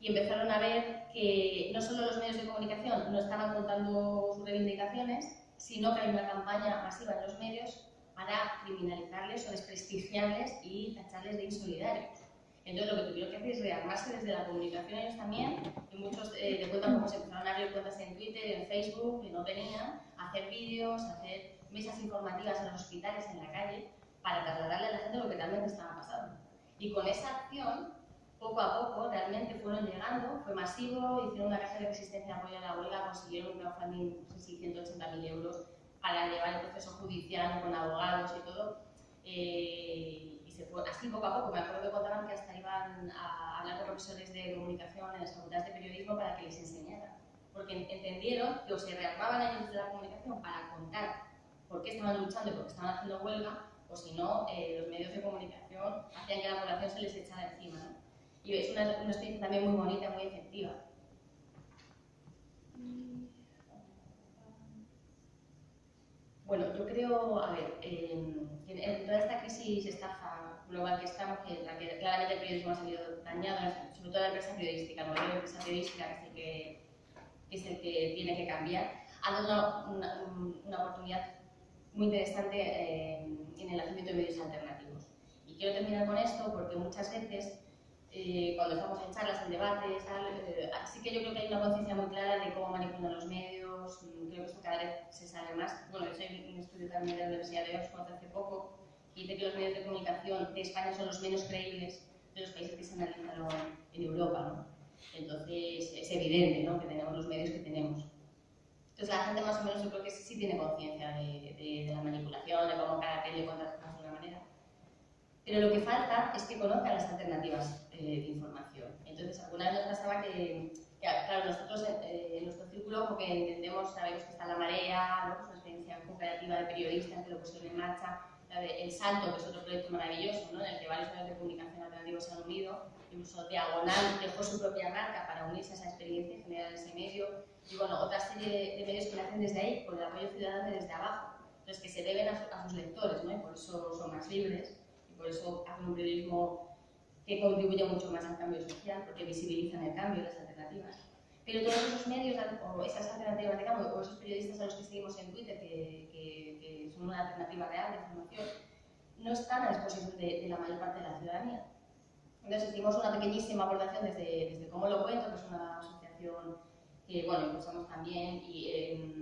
y empezaron a ver que no solo los medios de comunicación no estaban contando sus reivindicaciones, sino que hay una campaña masiva en los medios para criminalizarles o desprestigiarles y tacharles de insolidarios. Entonces, lo que tuvieron que hacer es rearmarse desde la comunicación ellos también, y muchos de cuentas como se empezaron a abrir cuentas en Twitter, en Facebook, que no tenían, hacer vídeos, hacer mesas informativas en los hospitales, en la calle, para trasladarle a la gente lo que realmente estaba pasando. Y con esa acción, poco a poco, realmente fueron llegando, fue masivo, hicieron una caja de resistencia de apoyo a la huelga, consiguieron un crowdfunding, no sé si 180.000 euros, para llevar el proceso judicial con abogados y todo. Y se fue así poco a poco. Me acuerdo que contaban que hasta iban a hablar con profesores de comunicación en las facultades de periodismo para que les enseñaran. Porque entendieron que o se rearmaban ellos desde la comunicación para contar por qué estaban luchando y por qué estaban haciendo huelga, o si no, los medios de comunicación hacían que la población se les echara encima, ¿no? Y es una experiencia también muy bonita, muy efectiva. Bueno, yo creo, a ver, en toda esta crisis estafa global que estamos, que la que claramente el periodismo ha salido dañado, sobre todo la empresa periodística, ¿no? La empresa periodística que es el que tiene que cambiar, ha dado una oportunidad muy interesante en el nacimiento de medios alternativos. Y quiero terminar con esto porque muchas veces, cuando estamos en charlas, en debates, sí que yo creo que hay una conciencia muy clara de cómo manipulan los medios, creo que esto cada vez se sabe más. Bueno, yo soy un estudio también de la Universidad de Oxford hace poco, y dice que los medios de comunicación de España son los menos creíbles de los países que se analizaron en Europa, ¿no? Entonces, es evidente, ¿no?, que tenemos los medios que tenemos. Entonces la gente más o menos yo creo que sí tiene conciencia de la manipulación, de cómo cada tele cuenta las cosas de una manera. Pero lo que falta es que conozcan las alternativas de información. Entonces alguna vez nos pasaba que claro, nosotros en nuestro círculo, porque entendemos, sabemos que está La Marea, ¿no?, pues una experiencia cooperativa de periodistas que lo pusieron en marcha, El Salto, que es otro proyecto maravilloso, ¿no?, en el que varios medios de comunicación alternativos se han unido, incluso Diagonal dejó su propia marca para unirse a esa experiencia y generar ese medio. Y bueno, otra serie de medios que nacen desde ahí, con el apoyo ciudadano desde abajo, entonces que se deben a sus lectores, ¿no?, y por eso son más libres, y por eso hacen un periodismo que contribuye mucho más al cambio social, porque visibilizan el cambio y las alternativas. Pero todos esos medios, o esas alternativas de cambio, o esos periodistas a los que seguimos en Twitter, que son una alternativa real de información, no están a disposición de la mayor parte de la ciudadanía. Entonces hicimos una pequeñísima aportación desde Cómo lo cuento, que es una asociación que, bueno, impulsamos también, y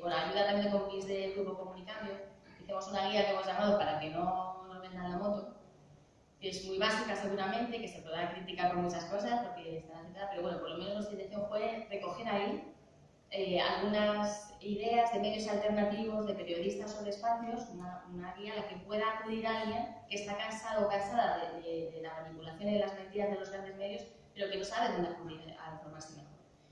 con la ayuda también de compis del grupo Comunicambio, hicimos una guía que hemos llamado para que no nos vendan la moto, que es muy básica seguramente, que se podrá criticar por muchas cosas, porque está citada, pero bueno, por lo menos nuestra intención fue recoger ahí algunas ideas de medios alternativos, de periodistas o de espacios, una guía a la que pueda acudir alguien que está cansado o cansada de la manipulación y de las mentiras de los grandes medios, pero que no sabe dónde acudir a informarse mejor.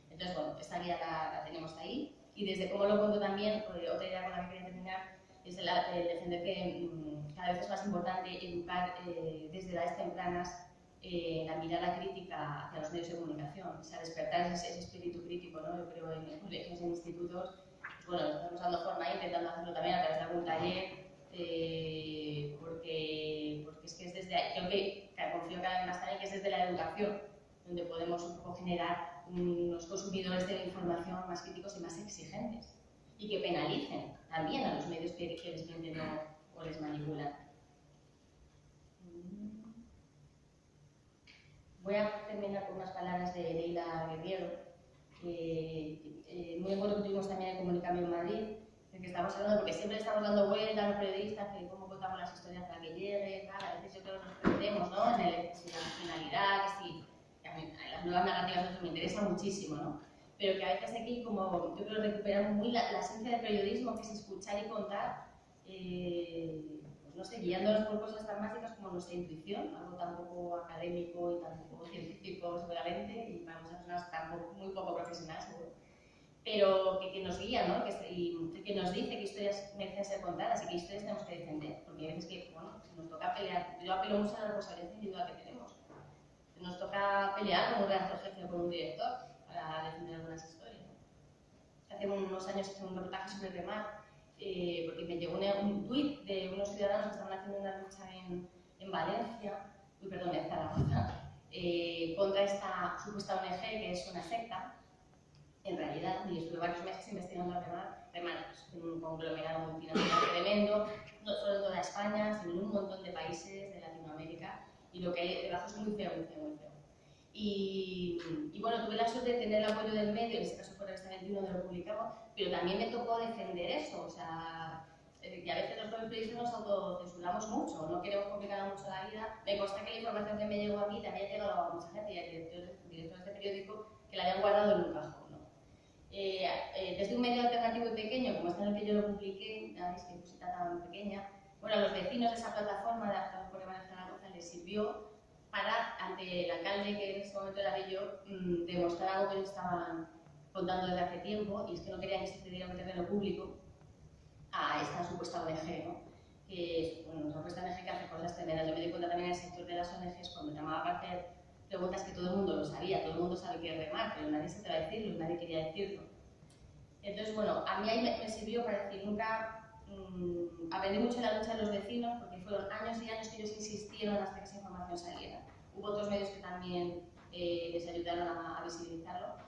Entonces, bueno, esta guía la tenemos ahí, y desde cómo lo cuento también, otra idea con la que quería terminar, es el defender que cada vez es más importante educar desde edades tempranas la mirada crítica hacia los medios de comunicación, o sea, despertar ese espíritu crítico, ¿no? Yo creo en colegios, en institutos, pues bueno, estamos dando forma ahí, intentando hacerlo también a través de algún taller, porque es que es desde ahí, creo que confío cada vez más también que es desde la educación donde podemos un poco generar unos consumidores de la información más críticos y más exigentes, y que penalicen también a los medios que les venden o les manipulan. Voy a terminar con unas palabras de Leila Guerriero, muy encuentro que tuvimos también en Comunicambio en Madrid, en que estamos hablando, porque siempre estamos dando vueltas a los periodistas, que cómo contamos las historias para que lleguen, tal, a veces yo creo que nos perdemos, ¿no? Si la finalidad, que si las nuevas narrativas nos interesan muchísimo, ¿no? Pero que a veces aquí, como yo creo, recuperamos muy la esencia del periodismo, que es escuchar y contar, pues no sé, guiándonos por cosas tan básicas como nuestra intuición, algo tan poco académico y tan poco científico seguramente, y para muchas personas tampoco, muy poco profesional seguro, pero que nos guía, ¿no? Y que nos dice qué historias merecen ser contadas y qué historias tenemos que defender, porque a veces que, bueno, si nos toca pelear, yo apelo mucho a la responsabilidad individual que tenemos, nos toca pelear con un redactor jefe o con un director para defender algunas historias, ¿no? Hace unos años hice un reportaje sobre Remar, porque me llegó un tuit de unos ciudadanos que estaban haciendo una lucha en Valencia, en Zaragoza, contra esta supuesta ONG que es una secta, en realidad, y estuve varios meses investigando a Remar. Remar es un conglomerado multinacional tremendo, no solo en toda España, sino en un montón de países de Latinoamérica, y lo que hay debajo es muy feo, muy feo, muy feo. Y bueno, tuve la suerte de tener el apoyo del medio, en este caso fue Revista 21 de lo publicamos, pero también me tocó defender eso, o sea, que a veces los propios periodistas nos autocensuramos mucho, no queremos complicar mucho la vida. Me consta que la información que me llegó a mí también ha llegado a mucha gente y a directores de periódico que la habían guardado en un cajón, ¿no? Desde un medio alternativo y pequeño, como este en el que yo lo publiqué, ya veis qué cosita tan pequeña, bueno, a los vecinos de esa plataforma de Actores por Remar en Zaragoza les sirvió para, ante el alcalde, que en ese momento era de yo, demostrar algo que ellos estaban contando desde hace tiempo, y es que no querían que se cediera un terreno público a esta supuesta ONG, ¿no? Que es una supuesta ONG que hace cosas tremendas. Yo me di cuenta también en el sector de las ONGs cuando llamaba para hacer preguntas que todo el mundo lo sabía, todo el mundo sabe qué es Remar, pero nadie se atreve a decirlo, nadie quería decirlo. Entonces, bueno, a mí ahí me sirvió para decir, nunca aprendí mucho en la lucha de los vecinos, porque fueron años y años que ellos insistieron hasta que esa información saliera. Hubo otros medios que también les ayudaron a visibilizarlo.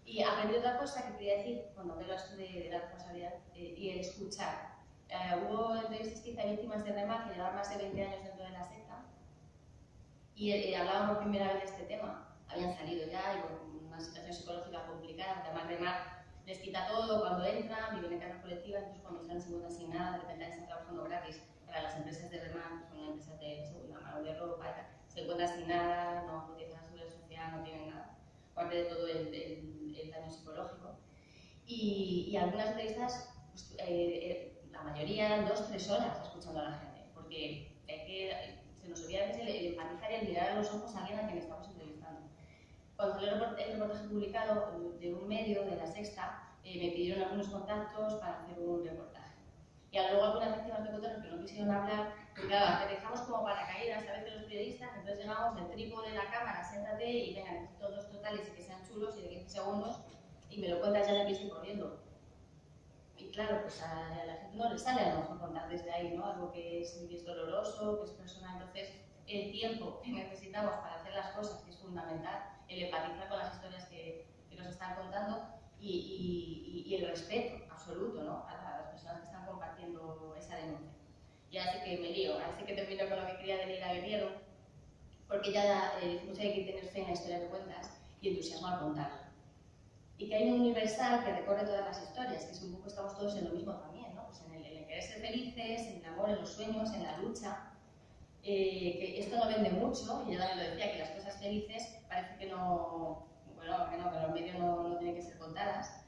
Y aprendí otra cosa que quería decir cuando veo esto de la responsabilidad y el escuchar. Hubo entrevistas que hice a víctimas de Remar que llevaban más de 20 años dentro de la secta y hablaban por primera vez de este tema. Habían salido ya y con una situación psicológica complicada, además Remar les quita todo cuando entran, viven en casas colectivas, entonces cuando salen se encuentran sin nada, de repente están trabajando gratis para las empresas de Remar, que son empresas de segunda mano de ropa y tal, se encuentran sin nada, no cotizan la seguridad social, no tienen nada, aparte de todo el daño psicológico. Y algunas entrevistas, pues, la mayoría eran 2-3 horas escuchando a la gente, porque se nos olvida a veces el empatizar y el mirar a los ojos a alguien a quien estamos entrevistando. Cuando salió el reportaje publicado de un medio, de La Sexta, me pidieron algunos contactos para hacer un reportaje. Y luego algunas víctimas me contaron que no quisieron hablar, porque claro, te dejamos como paracaídas a veces los periodistas, entonces llegamos del trípode de la cámara, siéntate y venga, necesito 2 totales y que sean chulos y de 15 segundos, y me lo cuentas ya de prisa y corriendo. Y claro, pues a la gente no le sale a lo mejor contar desde ahí, ¿no? Algo que es doloroso, que es personal. Entonces, el tiempo que necesitamos para hacer las cosas, que es fundamental, el empatizar con las historias que nos están contando y el respeto absoluto, ¿no? A las personas que están compartiendo esa denuncia. Y ahora sí que me lío, ahora sí que termino con lo que quería de Leila Guerriero, porque ya mucho hay que tener fe en la historia que cuentas y entusiasmo al contarla. y que hay un universal que recorre todas las historias, que es un poco, estamos todos en lo mismo también, ¿no? Pues en el querer ser felices, en el amor, en los sueños, en la lucha. Que esto no vende mucho, y yo también lo decía, que las cosas felices parece que no, bueno, que en los medios no tienen que ser contadas.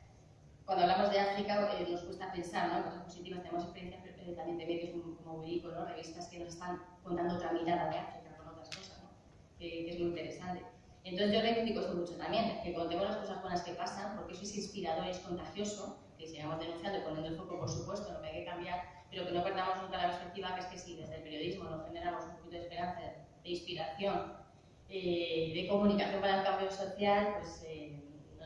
Cuando hablamos de África nos cuesta pensar, ¿no?, en cosas positivas. Tenemos experiencias también de medios como Wikico, ¿no?, revistas que nos están contando otra mirada de África con otras cosas, ¿no?, que es muy interesante. Entonces yo reivindico esto mucho también, que contemos las cosas buenas que pasan, porque eso es inspirador y es contagioso, que sigamos denunciando y poniendo el foco, por supuesto, en lo que hay que cambiar, pero que no perdamos nunca la perspectiva, que es que si desde el periodismo nos generamos un poquito de esperanza, de inspiración, de comunicación para el cambio social, pues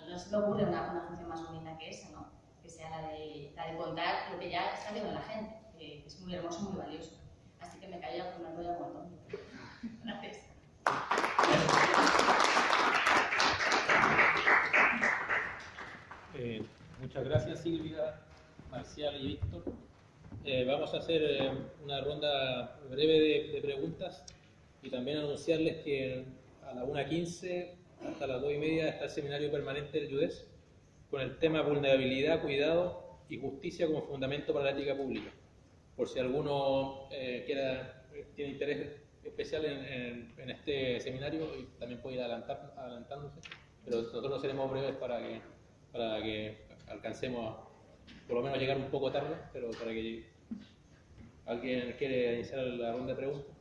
no se me ocurre una función más bonita que esa, ¿no?, que sea la de contar lo que ya está viendo la gente, que es muy hermoso y muy valioso. Así que me callo con una rueda un montón. Gracias. Muchas gracias, Silvia, Marcial y Víctor. Vamos a hacer una ronda breve de preguntas y también anunciarles que a la 1:15 hasta las 2:30 está el seminario permanente del YUDES con el tema vulnerabilidad, cuidado y justicia como fundamento para la ética pública. Por si alguno tiene interés especial en este seminario, y también puede ir adelantándose, pero nosotros seremos breves para que alcancemos a por lo menos llegar un poco tarde, pero para que alguien quiere iniciar la ronda de preguntas.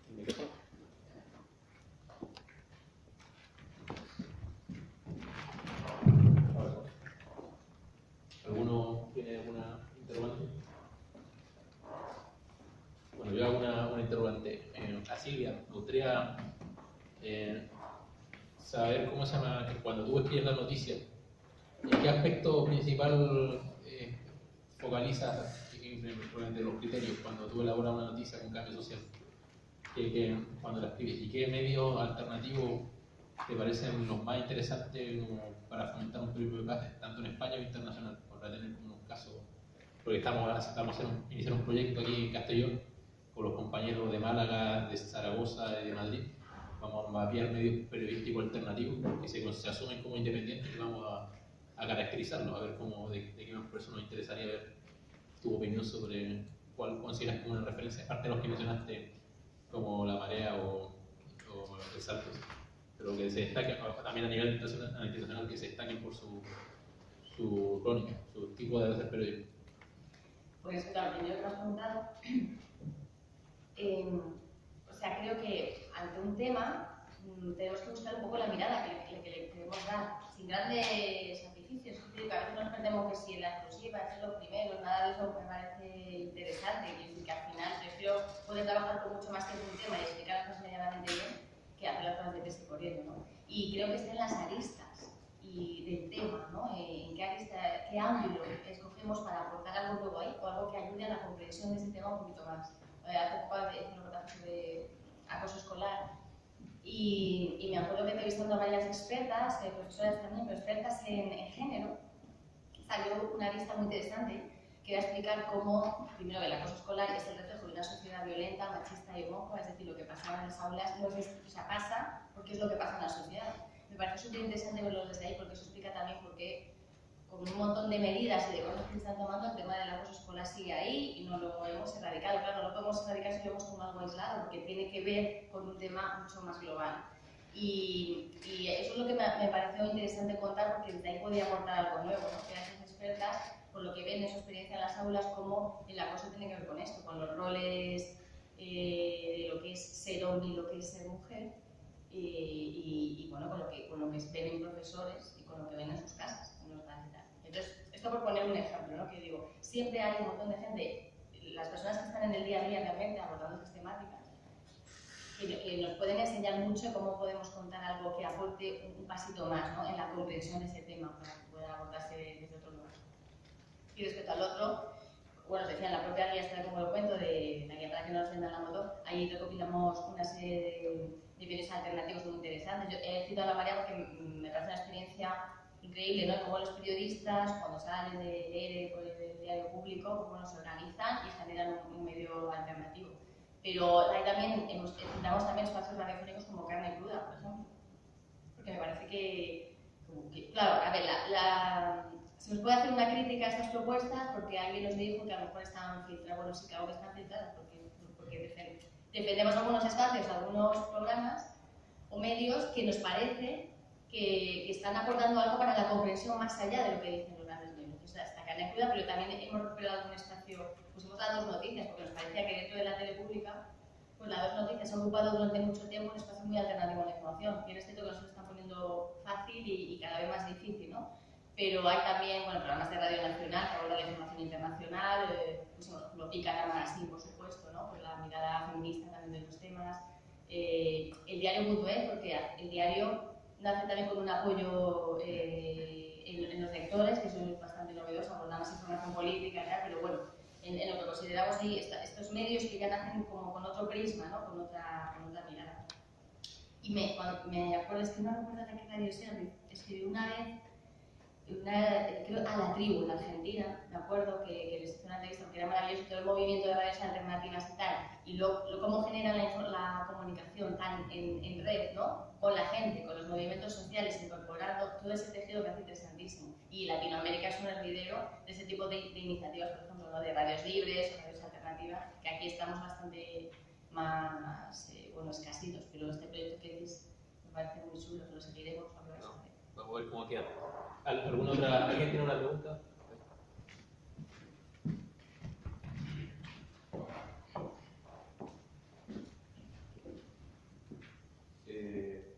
¿El micrófono? ¿Alguno tiene alguna interrogante? Bueno, yo hago una interrogante. A Silvia, me gustaría saber cómo se llama, cuando tú escribes la noticia, ¿en qué aspecto principal focalizas de los criterios cuando tú elaboras una noticia con cambio social? Cuando la escribes, ¿y qué medios alternativos te parecen los más interesantes para fomentar un periodismo de paz, tanto en España como internacional? Para tener como un caso, porque vamos a iniciar un proyecto aquí en Castellón con los compañeros de Málaga, de Zaragoza y de Madrid. Vamos a mapear medios periodísticos alternativos que se asumen como independientes y vamos a caracterizarlos, a ver de qué más personas nos interesaría ver tu opinión sobre cuál consideras como una referencia, aparte de los que mencionaste, como La Marea o El Salto, pero que se destaquen también a nivel internacional, que se destaquen por su crónica, su tipo de hacer periodismo. Pues respecto a lo primero que me has preguntado, o sea, creo que ante un tema tenemos que buscar un poco la mirada que le queremos dar, sin grandes sacrificios. Es decir, que a veces nos perdemos que si en la exclusiva es lo primero, nada de eso me parece interesante, y que al final prefiero poder trabajar con mucho más tiempo un tema y explicar las cosas medianamente bien que hacer las cosas de prisa y corriendo, ¿no? Y creo que están las aristas y del tema, ¿no? En qué ángulo escogemos para aportar algo nuevo ahí o algo que ayude a la comprensión de ese tema un poquito más. Hace poco hice un reportaje sobre acoso escolar y me acuerdo que entrevistando a varias expertas, profesoras también, pero expertas en género, salió una arista muy interesante que era explicar cómo, primero, el acoso escolar es el reflejo de una sociedad violenta, machista y homófoba, es decir, lo que pasaba en las aulas no es, o sea, pasa porque es lo que pasa en la sociedad. Me parece súper interesante verlo desde ahí porque eso explica también por qué, con un montón de medidas y de cosas que se están tomando, el tema del acoso escolar sigue ahí y no lo hemos erradicado. Claro, no lo podemos erradicar si lo vemos como algo aislado, porque tiene que ver con un tema mucho más global. Y eso es lo que me pareció interesante contar, porque desde ahí podía aportar algo nuevo, ¿no? Que esas expertas, por lo que ven en su experiencia en las aulas, cómo el acoso tiene que ver con esto, con los roles de lo que es ser hombre y lo que es ser mujer, y bueno, con lo que ven en profesores y con lo que ven en sus casas, en los padres y tal. Entonces, esto por poner un ejemplo, ¿no? Que digo, siempre hay un montón de gente, las personas que están en el día a día realmente abordando estas temáticas, que nos pueden enseñar mucho cómo podemos contar algo que aporte un pasito más, ¿no?, en la comprensión de ese tema para que pueda abordarse desde otro lugar. Y respecto al otro, bueno, os decía, en la propia guía está como el cuento de la guía para que no nos vendan la moto, ahí recopilamos una serie de vídeos alternativos muy interesantes. Yo he citado a La Marea porque me parece una experiencia increíble, ¿no?, como los periodistas, cuando salen de ERE por el diario público, cómo se organizan y generan un medio alternativo. Pero ahí también necesitamos también espacios radiofónicos como Carne Cruda, por ejemplo, porque me parece se nos puede hacer una crítica a estas propuestas porque alguien nos dijo que a lo mejor estaban filtradas, bueno, sí, claro que están filtradas porque defendemos algunos espacios, algunos programas o medios que nos parece que están aportando algo para la comprensión más allá de lo que dicen los grandes medios. O sea, está carne cruda, pero también hemos recuperado algún espacio, pues hemos dado dos noticias, porque nos parecía que dentro de la tele pública, pues las dos noticias han ocupado durante mucho tiempo un espacio muy alternativo a la información. Y en este que nos lo están poniendo fácil y cada vez más difícil, ¿no? Pero hay también, bueno, programas de Radio Nacional que abordan la información internacional, pues lo pican a Magazine, por supuesto, ¿no? Por la mirada feminista también de los temas. El diario.es, porque el diario nace también con un apoyo en los lectores, que eso es bastante novedoso, abordan más información política, ¿verdad? Pero bueno, en lo que consideramos ahí estos medios que ya nacen como con otro prisma, ¿no? Con otra mirada. Y me acuerdo, es que no recuerdo de qué radio escribí una vez, creo, a La Tribu, en Argentina, me acuerdo que les hice una entrevista porque era maravilloso todo el movimiento de radios alternativas y tal, y cómo generan la comunicación tan en red, ¿no? Con la gente, con los movimientos sociales, incorporando todo ese tejido que hace interesantísimo. Y Latinoamérica es un hervidero de ese tipo de iniciativas, por ejemplo, ¿no? De radios libres o radios alternativas, que aquí estamos bastante más, bueno, escasitos, pero este proyecto que dices me parece muy chulo, lo seguiremos, lo vais a hacer. Vamos a ver cómo queda. ¿Alguien tiene una pregunta?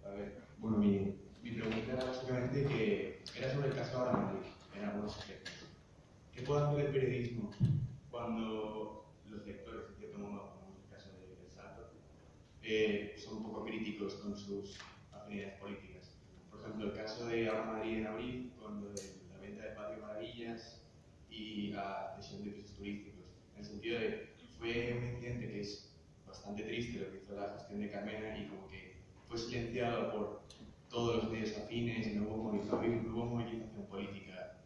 A ver, bueno, mi pregunta era básicamente que era sobre el caso de Madrid, en algunos aspectos. ¿Qué puede hacer el periodismo cuando los lectores, en cierto modo, como en el caso del Salto, son un poco críticos con sus afinidades políticas? Por ejemplo, el caso de Ahora Madrid en abril, con lo de la venta de Patio Maravillas y la cesión de pisos turísticos. En el sentido de, fue un incidente que es bastante triste lo que hizo la gestión de Carmena y como que fue silenciado por todos los medios afines y no hubo movilización política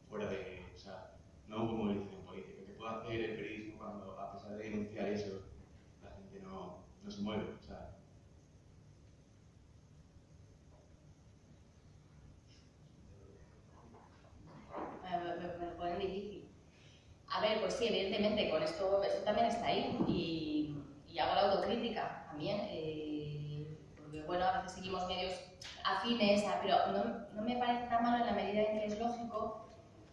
fuera de, o sea, no hubo movilización política. ¿Qué puede hacer el periodismo cuando, a pesar de denunciar eso, la gente no se mueve? O sea, me lo ponen difícil. A ver, pues sí, evidentemente, con esto también está ahí y hago la autocrítica también, porque bueno, a veces seguimos medios afines, pero no me parece tan malo en la medida en que es lógico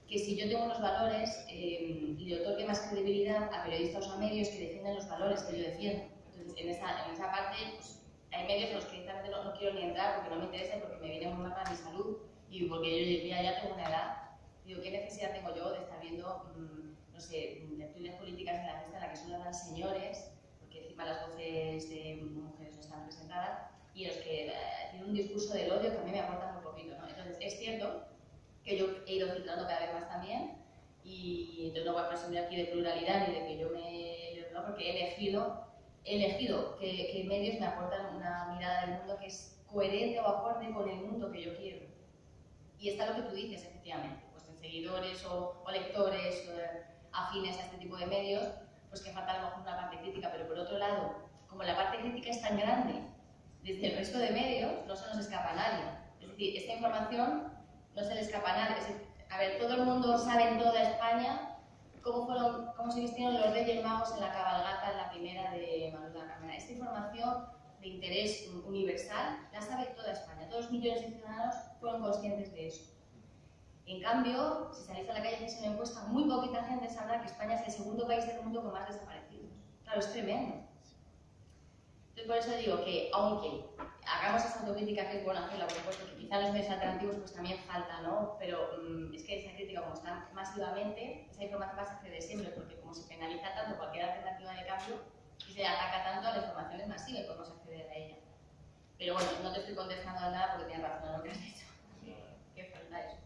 que si yo tengo unos valores, le otorgue más credibilidad a periodistas o a medios que defienden los valores que yo defiendo. Entonces, en esa parte, pues, hay medios en los que directamente no quiero ni entrar porque no me interesa, porque me viene muy mal para mi salud y porque yo ya tengo una edad. Digo, ¿qué necesidad tengo yo de estar viendo, no sé, tertulias políticas en la fiesta en la que solo dan señores, porque encima las voces de mujeres no están presentadas, y los que tienen un discurso del odio que a mí me aporta muy poquito, ¿no? Entonces, es cierto que yo he ido filtrando cada vez más también, y entonces no voy a presumir aquí de pluralidad ni de que yo no, porque he elegido que medios me aportan una mirada del mundo que es coherente o acorde con el mundo que yo quiero. Y está lo que tú dices, efectivamente, pues en seguidores o lectores afines a este tipo de medios, pues que falta a lo mejor una parte crítica, pero por otro lado, como la parte crítica es tan grande desde el resto de medios, no se nos escapa a nadie. Es decir, esta información no se le escapa a nadie. A ver, todo el mundo sabe en toda España cómo se vistieron los Reyes Magos en la cabalgata, en la primera de Manuel Carmena. Esta información de interés universal la sabe toda España. Todos los millones de ciudadanos fueron conscientes de eso. En cambio, si salís a la calle y hacéis una encuesta, muy poquita gente sabrá que España es el segundo país del mundo con más desaparecidos. Claro, es tremendo. Entonces, por eso digo que, aunque hagamos esa autocrítica que es buena hacerla, por supuesto, que quizá en los medios alternativos pues también falta, ¿no? Pero es que esa crítica, como está masivamente, esa información va a acceder siempre, porque como se penaliza tanto cualquier alternativa de cambio, y se ataca tanto a la información es masiva y podemos acceder a ella. Pero bueno, no te estoy contestando a nada porque tienes razón en lo que has dicho. ¿Qué falta eso?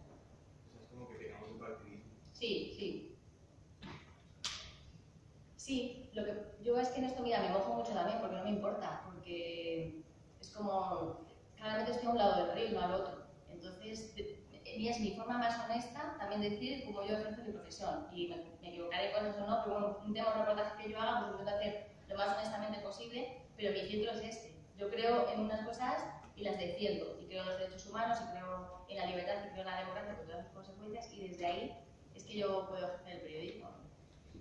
es como que tengamos un partidismo. Sí. Sí, lo que yo es que en esto, mira, me mojo mucho también porque no me importa, porque es como, claramente estoy a un lado del río, no al otro. Entonces, es mi forma más honesta también decir cómo yo ejerzo mi profesión. Y me equivocaré con eso, ¿no? Pero bueno, un tema de reportaje que yo haga, pues intento hacer lo más honestamente posible, pero mi filtro es este. Yo creo en unas cosas y las defiendo, y creo en los derechos humanos, y creo en la libertad, y creo en la democracia con todas sus consecuencias, y desde ahí es que yo puedo ejercer el periodismo.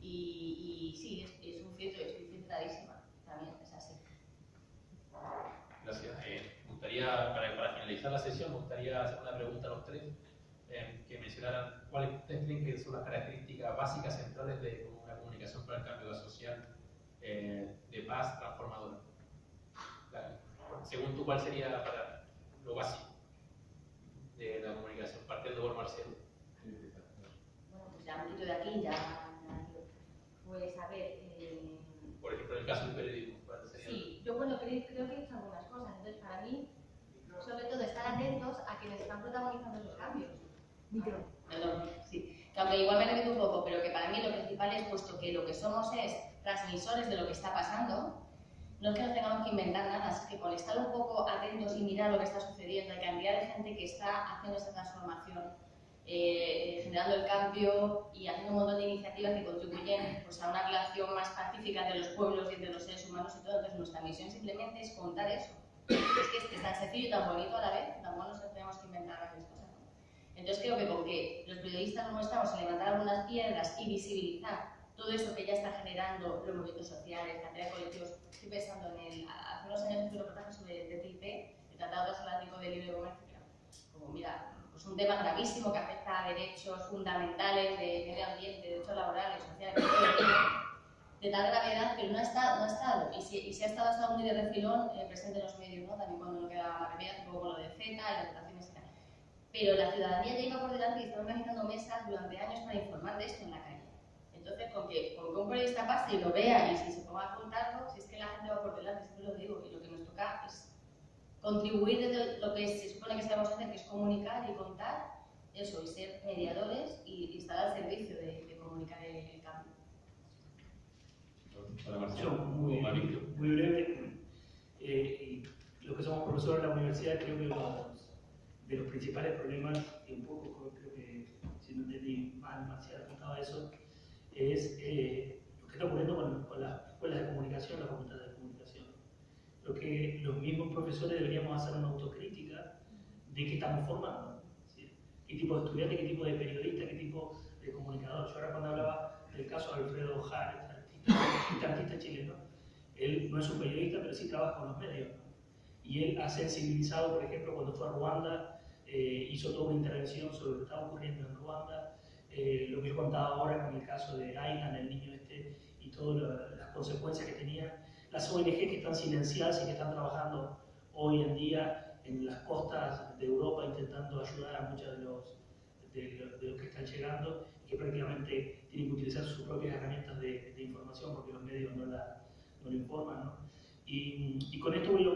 Y sí, es un filtro, estoy filtradísima, también es así. Gracias. Me gustaría, para finalizar la sesión, me gustaría hacer una pregunta a los tres, que mencionaran cuáles ustedes creen que son las características básicas centrales de una comunicación para el cambio social de paz transformadora. Según tú, ¿cuál sería para lo básico de la comunicación? Partiendo por Marcelo. Bueno, pues ya un poquito de aquí, ya pues a ver... Por ejemplo, en el caso del periodismo, ¿cuál sería? Sí, yo bueno, creo que he hecho algunas cosas, entonces para mí, sobre todo estar atentos a quienes están protagonizando esos cambios. Perdón, sí. Que aunque igual me repito un poco, pero que para mí lo principal es, puesto que lo que somos es transmisores de lo que está pasando, no es que nos tengamos que inventar nada, es que con estar un poco atentos y mirar lo que está sucediendo, hay cantidad de gente que está haciendo esa transformación, generando el cambio y haciendo un montón de iniciativas que contribuyen pues, a una relación más pacífica entre los pueblos y entre los seres humanos y todo. Entonces nuestra misión simplemente es contar eso. Es que es tan sencillo y tan bonito a la vez, tampoco nos tenemos que inventar varias cosas. Entonces creo que con que los periodistas no estamos en levantar algunas piedras y visibilizar todo eso que ya está generando los movimientos sociales, cantidad de colectivos. Estoy pensando en hace unos años hice un reportaje sobre el TTIP, el Tratado Transatlántico de Libre Comercio, como mira, pues un tema gravísimo que afecta a derechos fundamentales de medio ambiente, derechos laborales, sociales, de tal gravedad, pero no ha estado. Y si ha estado muy de refilón presente en los medios, ¿no? También cuando no quedaba más remedio, un poco con lo de CETA y las relaciones y tal. Pero la ciudadanía ya iba por delante y está organizando mesas durante años para informar de esto en la calle. Entonces, con que un periodista pase y lo vea y si se ponga a contarlo, si es que la gente va por delante, siempre lo digo, y lo que nos toca es contribuir desde lo que se supone que sabemos hacer, que es comunicar y contar eso, y ser mediadores y estar al servicio de comunicar el cambio. Para Marcelo. Yo, muy breve, y los que somos profesores de la universidad, creo que de los principales problemas, y un poco creo que, si no entendí mal, Marcial apuntaba eso, es lo que está ocurriendo con las escuelas de comunicación, las facultades de comunicación. Lo que los mismos profesores deberíamos hacer una autocrítica de qué estamos formando, ¿sí? Qué tipo de estudiante, qué tipo de periodista, qué tipo de comunicador. Yo ahora cuando hablaba del caso de Alfredo Jara, este artista chileno, él no es un periodista, pero sí trabaja con los medios, ¿no? Y él ha sensibilizado, por ejemplo, cuando fue a Ruanda, hizo toda una intervención sobre lo que estaba ocurriendo en Ruanda, lo que he contado ahora con el caso de Aylan, el niño este, y todas las consecuencias que tenía. Las ONG que están silenciadas y que están trabajando hoy en día en las costas de Europa intentando ayudar a muchos de los que están llegando y que prácticamente tienen que utilizar sus propias herramientas de información porque los medios no lo informan, ¿no? Y con esto voy a